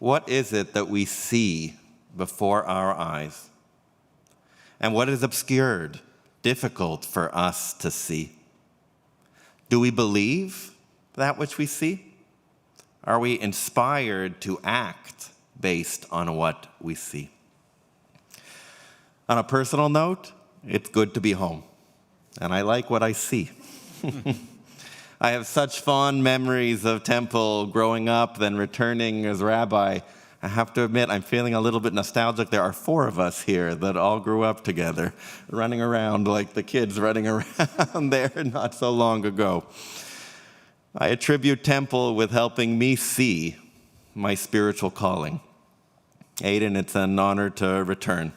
Speaker 7: What is it that we see before our eyes? And what is obscured, difficult for us to see? Do we believe that which we see? Are we inspired to act based on what we see? On a personal note, it's good to be home, and I like what I see. I have such fond memories of Temple growing up, then returning as rabbi. I have to admit, I'm feeling a little bit nostalgic. There are 4 of us here that all grew up together, running around like the kids running around there not so long ago. I attribute Temple with helping me see my spiritual calling. Aiden, it's an honor to return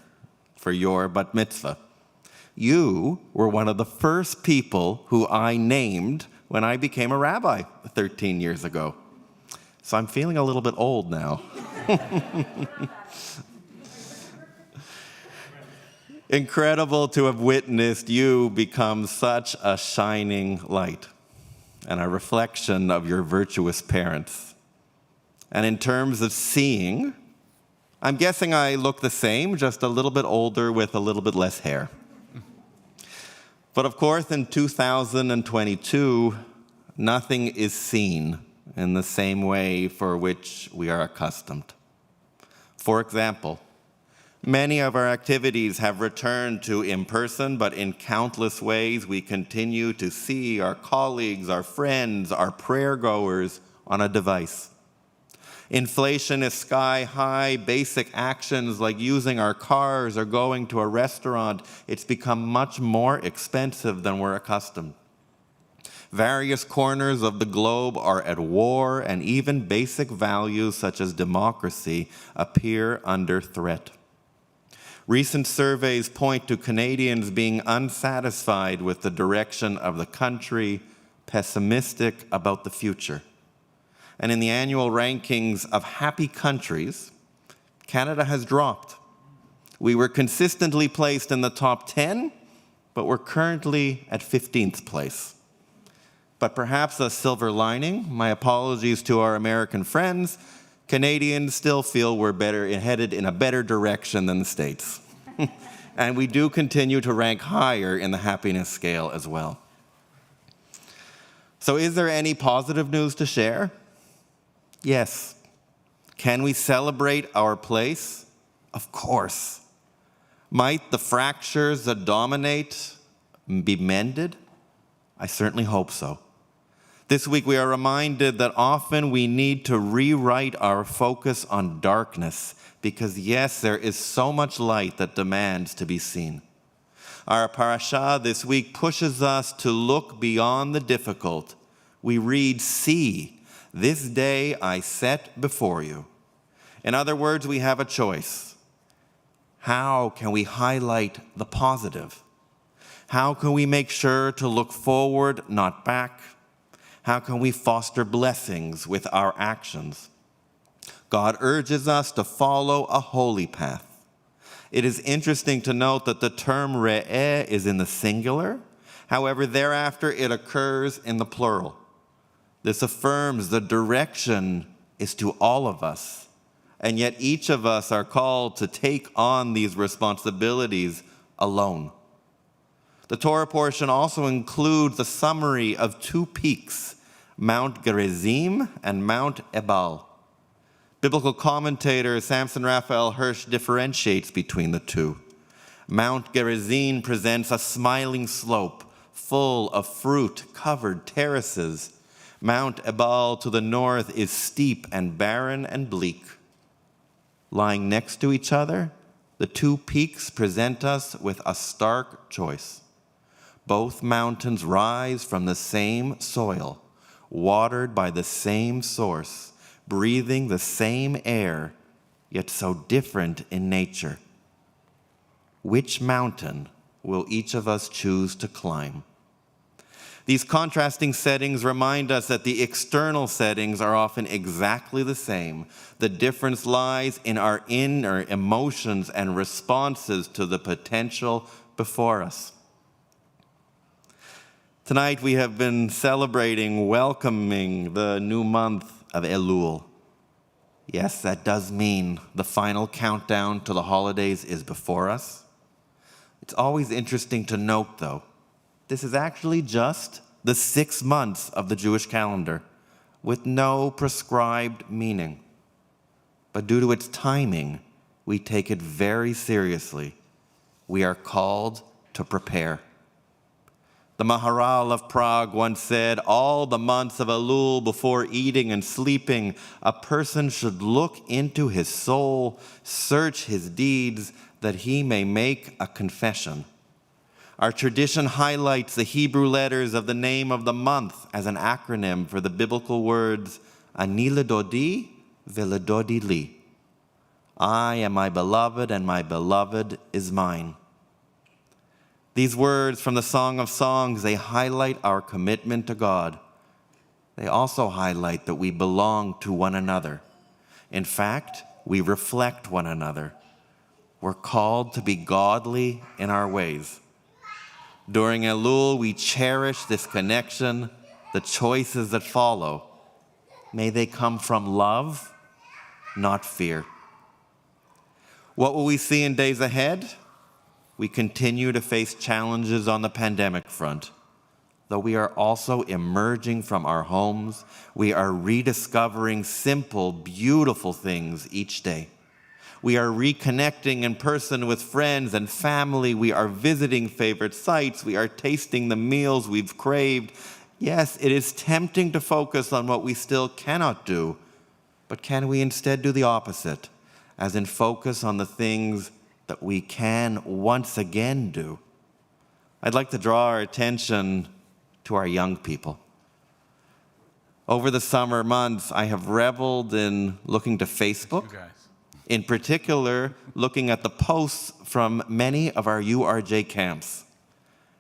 Speaker 7: for your bat mitzvah. You were one of the first people who I named when I became a rabbi 13 years ago. So I'm feeling a little bit old now. Incredible to have witnessed you become such a shining light and a reflection of your virtuous parents. And in terms of seeing, I'm guessing I look the same, just a little bit older with a little bit less hair. But of course, in 2022, nothing is seen in the same way for which we are accustomed. For example, many of our activities have returned to in-person, but in countless ways we continue to see our colleagues, our friends, our prayer-goers on a device. Inflation is sky high. Basic actions like using our cars or going to a restaurant, it's become much more expensive than we're accustomed. Various corners of the globe are at war, and even basic values such as democracy appear under threat. Recent surveys point to Canadians being unsatisfied with the direction of the country, pessimistic about the future. And in the annual rankings of happy countries, Canada has dropped. We were consistently placed in the top 10, but we're currently at 15th place. But perhaps a silver lining, my apologies to our American friends, Canadians still feel we're headed in a better direction than the States. And we do continue to rank higher in the happiness scale as well. So is there any positive news to share? Yes. Can we celebrate our place? Of course. Might the fractures that dominate be mended? I certainly hope so. This week we are reminded that often we need to rewrite our focus on darkness because, yes, there is so much light that demands to be seen. Our parashah this week pushes us to look beyond the difficult. We read, "See, this day I set before you." In other words, we have a choice. How can we highlight the positive? How can we make sure to look forward, not back? How can we foster blessings with our actions? God urges us to follow a holy path. It is interesting to note that the term re'eh is in the singular. However, thereafter it occurs in the plural. This affirms the direction is to all of us, and yet each of us are called to take on these responsibilities alone. The Torah portion also includes a summary of two peaks, Mount Gerizim and Mount Ebal. Biblical commentator Samson Raphael Hirsch differentiates between the two. Mount Gerizim presents a smiling slope full of fruit-covered terraces. Mount Ebal to the north is steep and barren and bleak. Lying next to each other, the two peaks present us with a stark choice. Both mountains rise from the same soil, watered by the same source, breathing the same air, yet so different in nature. Which mountain will each of us choose to climb? These contrasting settings remind us that the external settings are often exactly the same. The difference lies in our inner emotions and responses to the potential before us. Tonight we have been celebrating, welcoming the new month of Elul. Yes, that does mean the final countdown to the holidays is before us. It's always interesting to note, though, this is actually just the 6 months of the Jewish calendar with no prescribed meaning. But due to its timing, we take it very seriously. We are called to prepare. The Maharal of Prague once said, all the months of Elul before eating and sleeping, a person should look into his soul, search his deeds, that he may make a confession. Our tradition highlights the Hebrew letters of the name of the month as an acronym for the biblical words Ani Ledodi Veledodi li. I am my beloved, and my beloved is mine. These words from the Song of Songs, they highlight our commitment to God. They also highlight that we belong to one another. In fact, we reflect one another. We're called to be godly in our ways. During Elul, we cherish this connection, the choices that follow. May they come from love, not fear. What will we see in days ahead? We continue to face challenges on the pandemic front. Though we are also emerging from our homes, we are rediscovering simple, beautiful things each day. We are reconnecting in person with friends and family. We are visiting favorite sites. We are tasting the meals we've craved. Yes, it is tempting to focus on what we still cannot do, but can we instead do the opposite, as in focus on the things that we can once again do? I'd like to draw our attention to our young people. Over the summer months, I have reveled in looking to Facebook,
Speaker 2: You guys.
Speaker 7: in particular, looking at the posts from many of our URJ camps.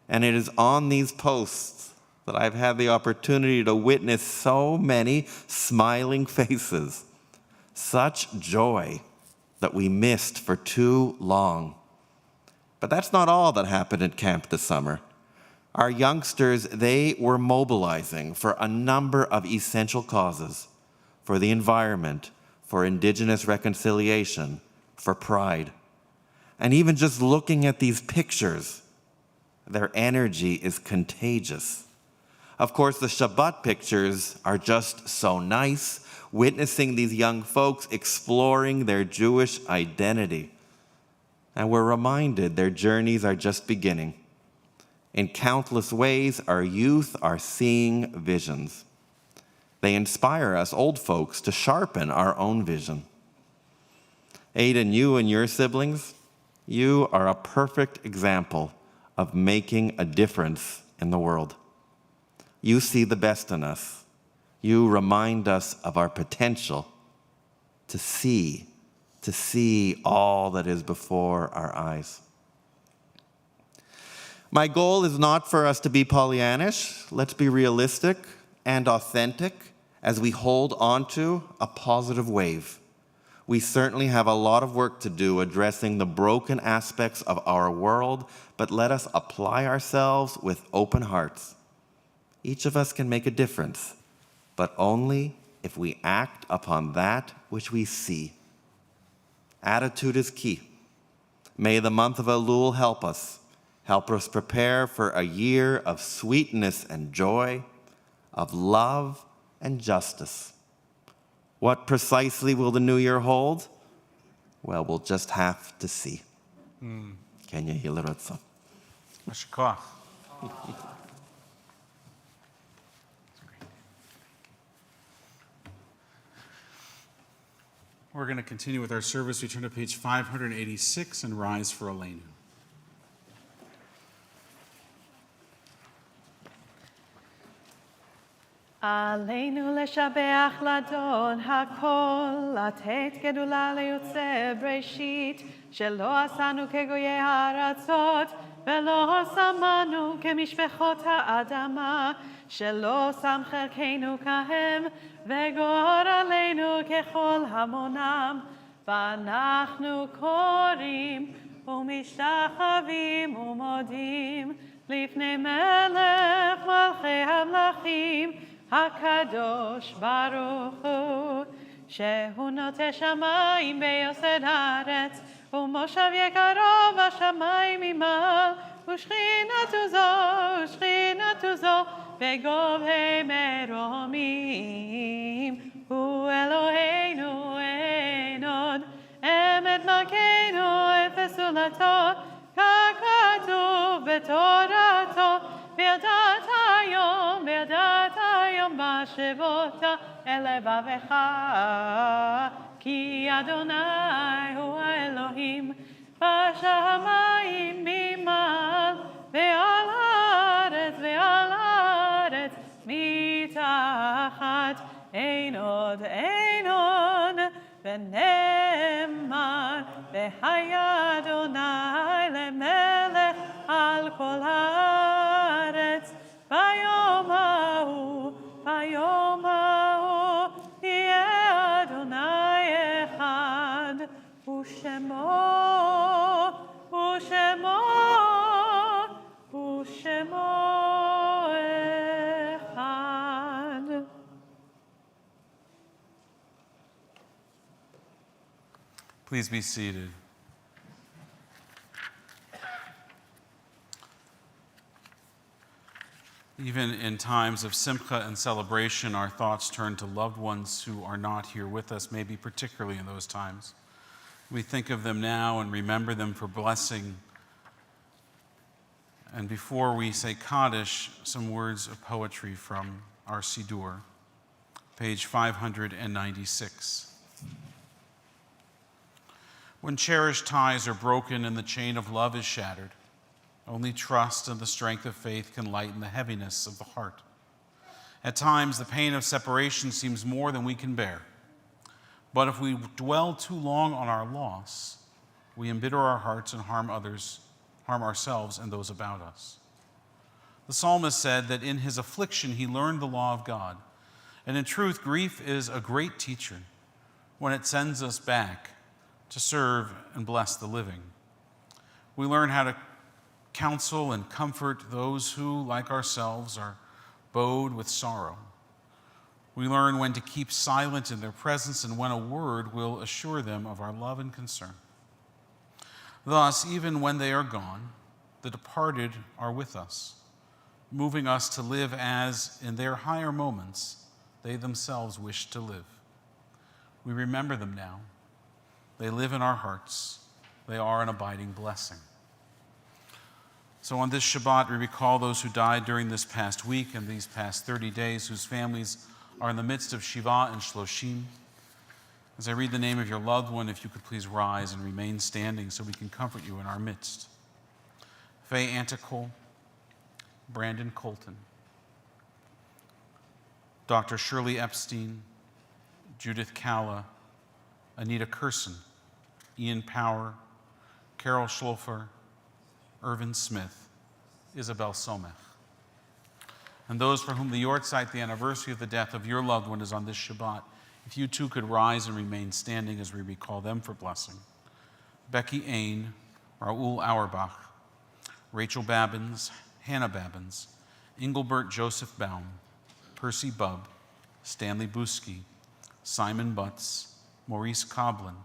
Speaker 7: And it is on these posts that I've had the opportunity to witness so many smiling faces, such joy that we missed for too long. But that's not all that happened at camp this summer. Our youngsters, they were mobilizing for a number of essential causes, for the environment, for Indigenous reconciliation, for pride. And even just looking at these pictures, their energy is contagious. Of course, the Shabbat pictures are just so nice, witnessing these young folks exploring their Jewish identity. And we're reminded their journeys are just beginning. In countless ways, our youth are seeing visions. They inspire us old folks to sharpen our own vision. Aiden, you and your siblings, you are a perfect example of making a difference in the world. You see the best in us. You remind us of our potential to see all that is before our eyes. My goal is not for us to be Pollyannish. Let's be realistic and authentic as we hold onto a positive wave. We certainly have a lot of work to do addressing the broken aspects of our world, but let us apply ourselves with open hearts. Each of us can make a difference, but only if we act upon that which we see. Attitude is key. May the month of Elul help us prepare for a year of sweetness and joy, of love and justice. What precisely will the new year hold? Well, we'll just have to see. Kenya Hilarotso.
Speaker 2: Mashikoch. We're going to continue with our service. We turn to page 586 and rise for Aleinu.
Speaker 1: עלינו לשבח לאדון הכל, לתת גדולה ליוצא בראשית, שלא עשנו כגויי הארצות, ולא שמנו כמשפחות האדמה, שלא שם חלקנו כהם, וגורלנו ככל המונם. ואנחנו קוראים ומשתחווים ומודים לפני מלך מלכי המלכים, הקדוש ברוך הוא, שהוא נוטה שמיים ויוסד הארץ, ומושב יקרו בשמיים ממעל, ושכינתו זו בגובה מרומים. הוא אלוהינו אין עוד, אמת מלכנו אפס זולתו, ככתוב בתורתו, וידעת היום בשבות אל לבבך, כי אדוני הוא האלוהים בשמיים ממעל, ועל הארץ מתחת, אין עוד ונאמר, והיה אדוני למלך על כל הארץ, ביום ההוא יהיה אדוני אחד, ושמו אחד.
Speaker 2: Please be seated. Even in times of simcha and celebration, our thoughts turn to loved ones who are not here with us, maybe particularly in those times. We think of them now and remember them for blessing. And before we say Kaddish, some words of poetry from our siddur, page 596. When cherished ties are broken and the chain of love is shattered, only trust and the strength of faith can lighten the heaviness of the heart. At times, the pain of separation seems more than we can bear. But if we dwell too long on our loss, we embitter our hearts and harm ourselves and those about us. The psalmist said that in his affliction he learned the law of God. And in truth, grief is a great teacher when it sends us back to serve and bless the living. We learn how to counsel and comfort those who, like ourselves, are bowed with sorrow. We learn when to keep silent in their presence and when a word will assure them of our love and concern. Thus, even when they are gone, the departed are with us, moving us to live as, in their higher moments, they themselves wished to live. We remember them now. They live in our hearts. They are an abiding blessing. So on this Shabbat, we recall those who died during this past week and these past 30 days, whose families are in the midst of Shiva and Shloshim. As I read the name of your loved one, if you could please rise and remain standing so we can comfort you in our midst. Faye Anticole, Brandon Colton, Dr. Shirley Epstein, Judith Calla, Anita Curson, Ian Power, Carol Schloffer, Irvin Smith, Isabel Somech. And those for whom the Yortzeit, the anniversary of the death of your loved one, is on this Shabbat, if you too could rise and remain standing as we recall them for blessing. Becky Ain, Raoul Auerbach, Rachel Babbins, Hannah Babbins, Engelbert Joseph Baum, Percy Bubb, Stanley Buski, Simon Butts, Maurice Coblin,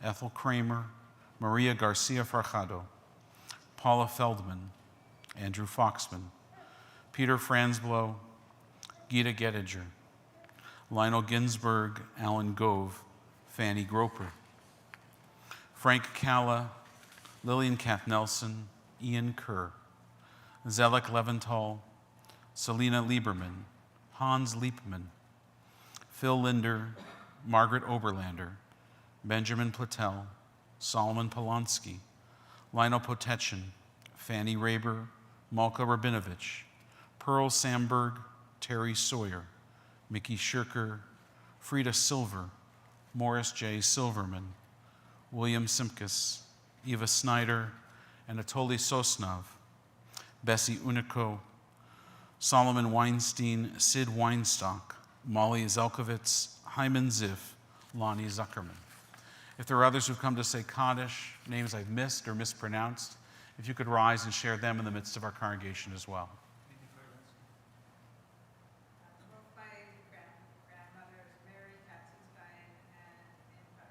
Speaker 2: Ethel Kramer, Maria Garcia Farjado, Paula Feldman, Andrew Foxman, Peter Franzblow, Gita Gettiger, Lionel Ginsberg, Alan Gove, Fanny Groper, Frank Calla, Lillian Kath Nelson, Ian Kerr, Zelek Leventhal, Selena Lieberman, Hans Liepman, Phil Linder, Margaret Oberlander, Benjamin Platel, Solomon Polonsky, Lionel Potechin, Fanny Raber, Malka Rabinovich, Pearl Samberg, Terry Sawyer, Mickey Shirker, Frida Silver, Morris J. Silverman, William Simkus, Eva Snyder, Anatoly Sosnov, Bessie Unico, Solomon Weinstein, Sid Weinstock, Molly Zelkovitz, Hyman Ziff, Lonnie Zuckerman. If there are others who've come to say Kaddish, names I've missed or mispronounced, if you could rise and share them in the midst of our congregation as well.
Speaker 5: My grandmothers, Mary Katzenstein and Infer.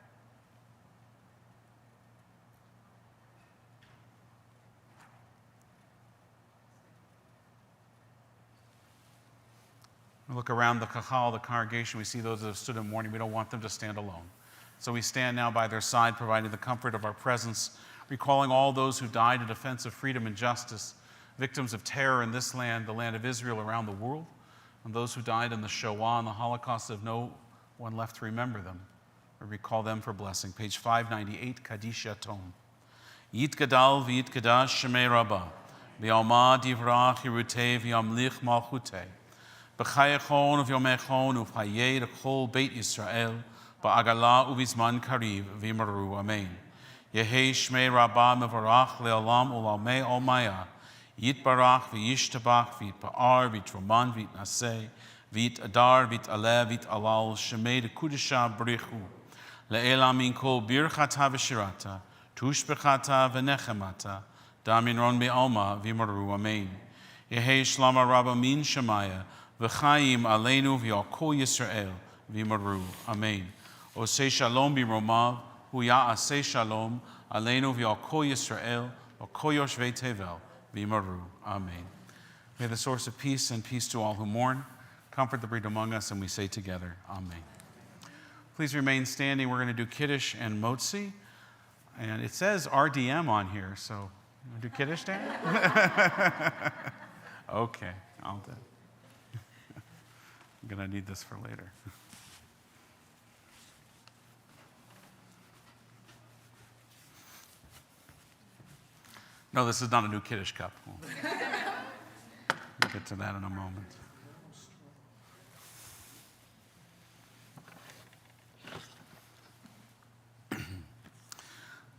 Speaker 2: We look around the kahal, the congregation, we see those that have stood in mourning. We don't want them to stand alone. So we stand now by their side, providing the comfort of our presence, recalling all those who died in defense of freedom and justice, victims of terror in this land, the land of Israel, around the world, and those who died in the Shoah and the Holocaust have no one left to remember them or recall them for blessing. Page 598, Kaddish Yatom. Yit Gadal v'yit Kadash Shemei Rabbah, v'yalma divrach Yerutei v'yamlich malchutei, b'chayechon v'yomechon u'v'hayei l'chol Beit Yisrael, ba'agala ubizman kariv v'yimaru amen. Yehi shmei rabbah mevarach le'olam u'lamei olmaya. Yitbarach v'yishtabach v'yitpa'ar v'yitroman v'yitnaseh v'yit adar v'yit aleh v'yit alal shemei dekudesha b'richu. Le'ela min kol birchata v'shirata tushbechata v'nechemata damin ron be'alma v'yimaru amen. Yehi shlama rabba min shemaya v'chaim aleinu v'yal kol Yisrael v'yimaru amen. Osei shalom b'romav hu ya'aseh shalom aleinu v'yal kol Yisrael v'kol yoshvei tevel v'yimaru amen. May the source of peace and peace to all who mourn comfort the bereaved among us, and we say together, amen. Please remain standing. We're going to do Kiddush and Motzi. And it says RDM on here, so you want to do Kiddush, Dan? Okay, I'll do. I'm going to need this for later. No, this is not a new Kiddush cup. We'll get to that in a moment.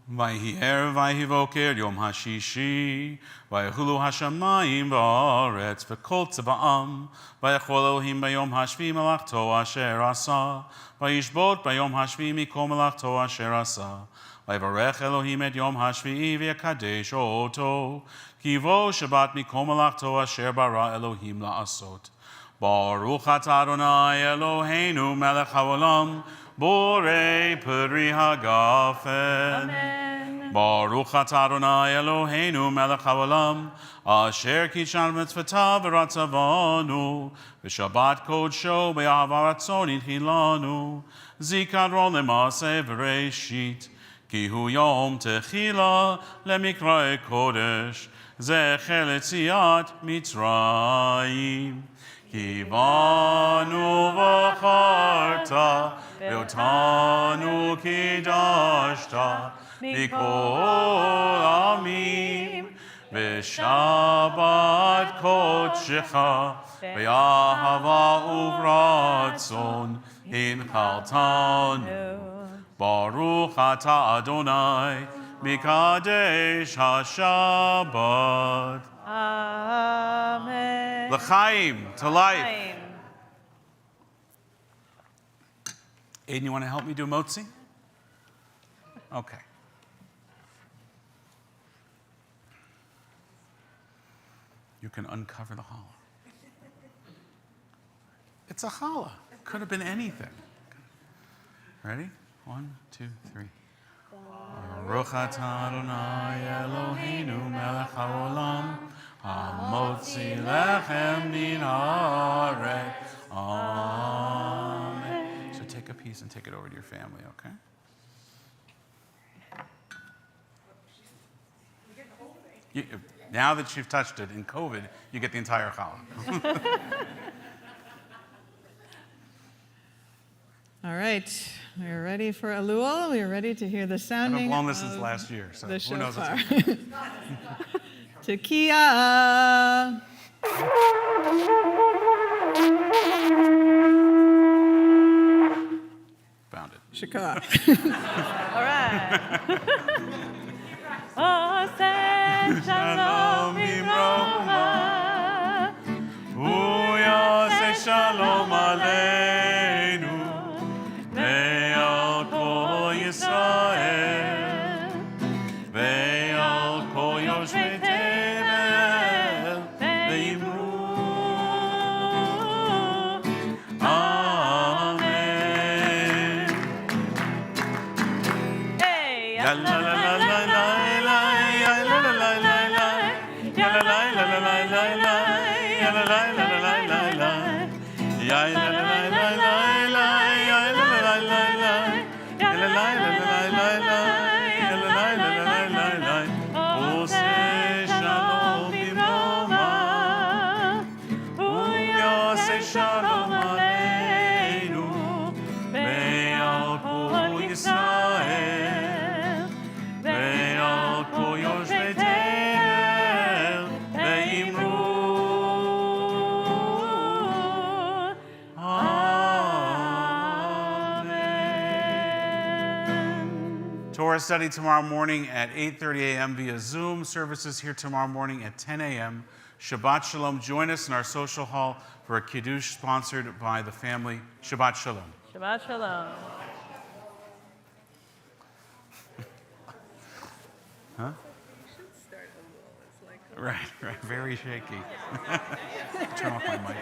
Speaker 2: Vayhi erev vayhi voker yom hashishi vayhulu hashamayim va'aretz v'kol tzva'am vayachol Elohim bayom hashvi melachto asher asa vayishbot bayom hashvi mikol melachto asher asa vayvarech Elohim et yom hashvi v'yakadesh oto kivo Shabbat mikol melachto asher bara Elohim la'asot Baruch atah Adonai Eloheinu melech haolam Borei Peri Hagafen.
Speaker 1: Amen.
Speaker 2: Baruch atah Adonai Eloheinu melech haolam asher kishan mitzvotav v'ratzavanu v'shabbat kodsho be'ahava ratzon inchilanu zikaron le'maseh v'reishit ki hu yom techila le'mikra'e kodesh zecher letziat Mitzrayim ki banu v'charta Ve'otanu kidashta mikol amim ve'shabbat kodshecha ve'ahava uvratzon hinchaltanu Baruch atah Adonai mikadesh hashabbat.
Speaker 1: Amen.
Speaker 2: L'chaim, to life. Aiden, you want to help me do Motzi? Okay. You can uncover the challah. It's a challah. Could have been anything. Ready? 1, 2, 3. Baruch atah Adonai Eloheinu melech haolam hamotzi lechem min haaretz. Amen. So take a piece and take it over to your family, okay? Now that you've touched it in COVID, you get the entire challah.
Speaker 6: All right, we're ready for Elul. We're ready to hear the
Speaker 2: I
Speaker 6: sounding
Speaker 2: haven't blown this since last year, so
Speaker 6: the
Speaker 2: who knows
Speaker 6: shofar.
Speaker 2: what's
Speaker 6: Tekiah.
Speaker 2: found it.
Speaker 6: Shakar.
Speaker 1: All right. Oh, say shalom imroha.
Speaker 2: Uya say shalom aleinu. Ve'al kol Yisrael. Ve'al kol yoshvei tevel. Ve'imru. Amen.
Speaker 1: Hey,
Speaker 2: La la la la la la la la la la la la. Ya la la la la la la la. Ya la la la la la la la. Ya la la la la la la. Ya la la la la la. Ya la la la la la la. Ya la la la la la la. Oseh shalom b'roma. Uyaseh shalom aleinu. Ve'al kol Yisrael. Torah study tomorrow morning at 8:30 a.m. via Zoom. Services here tomorrow morning at 10 a.m. Shabbat Shalom. Join us in our social hall for a Kiddush sponsored by the family. Shabbat Shalom.
Speaker 1: Shabbat Shalom.
Speaker 2: Huh? Right, very shaky. Turn off my mic.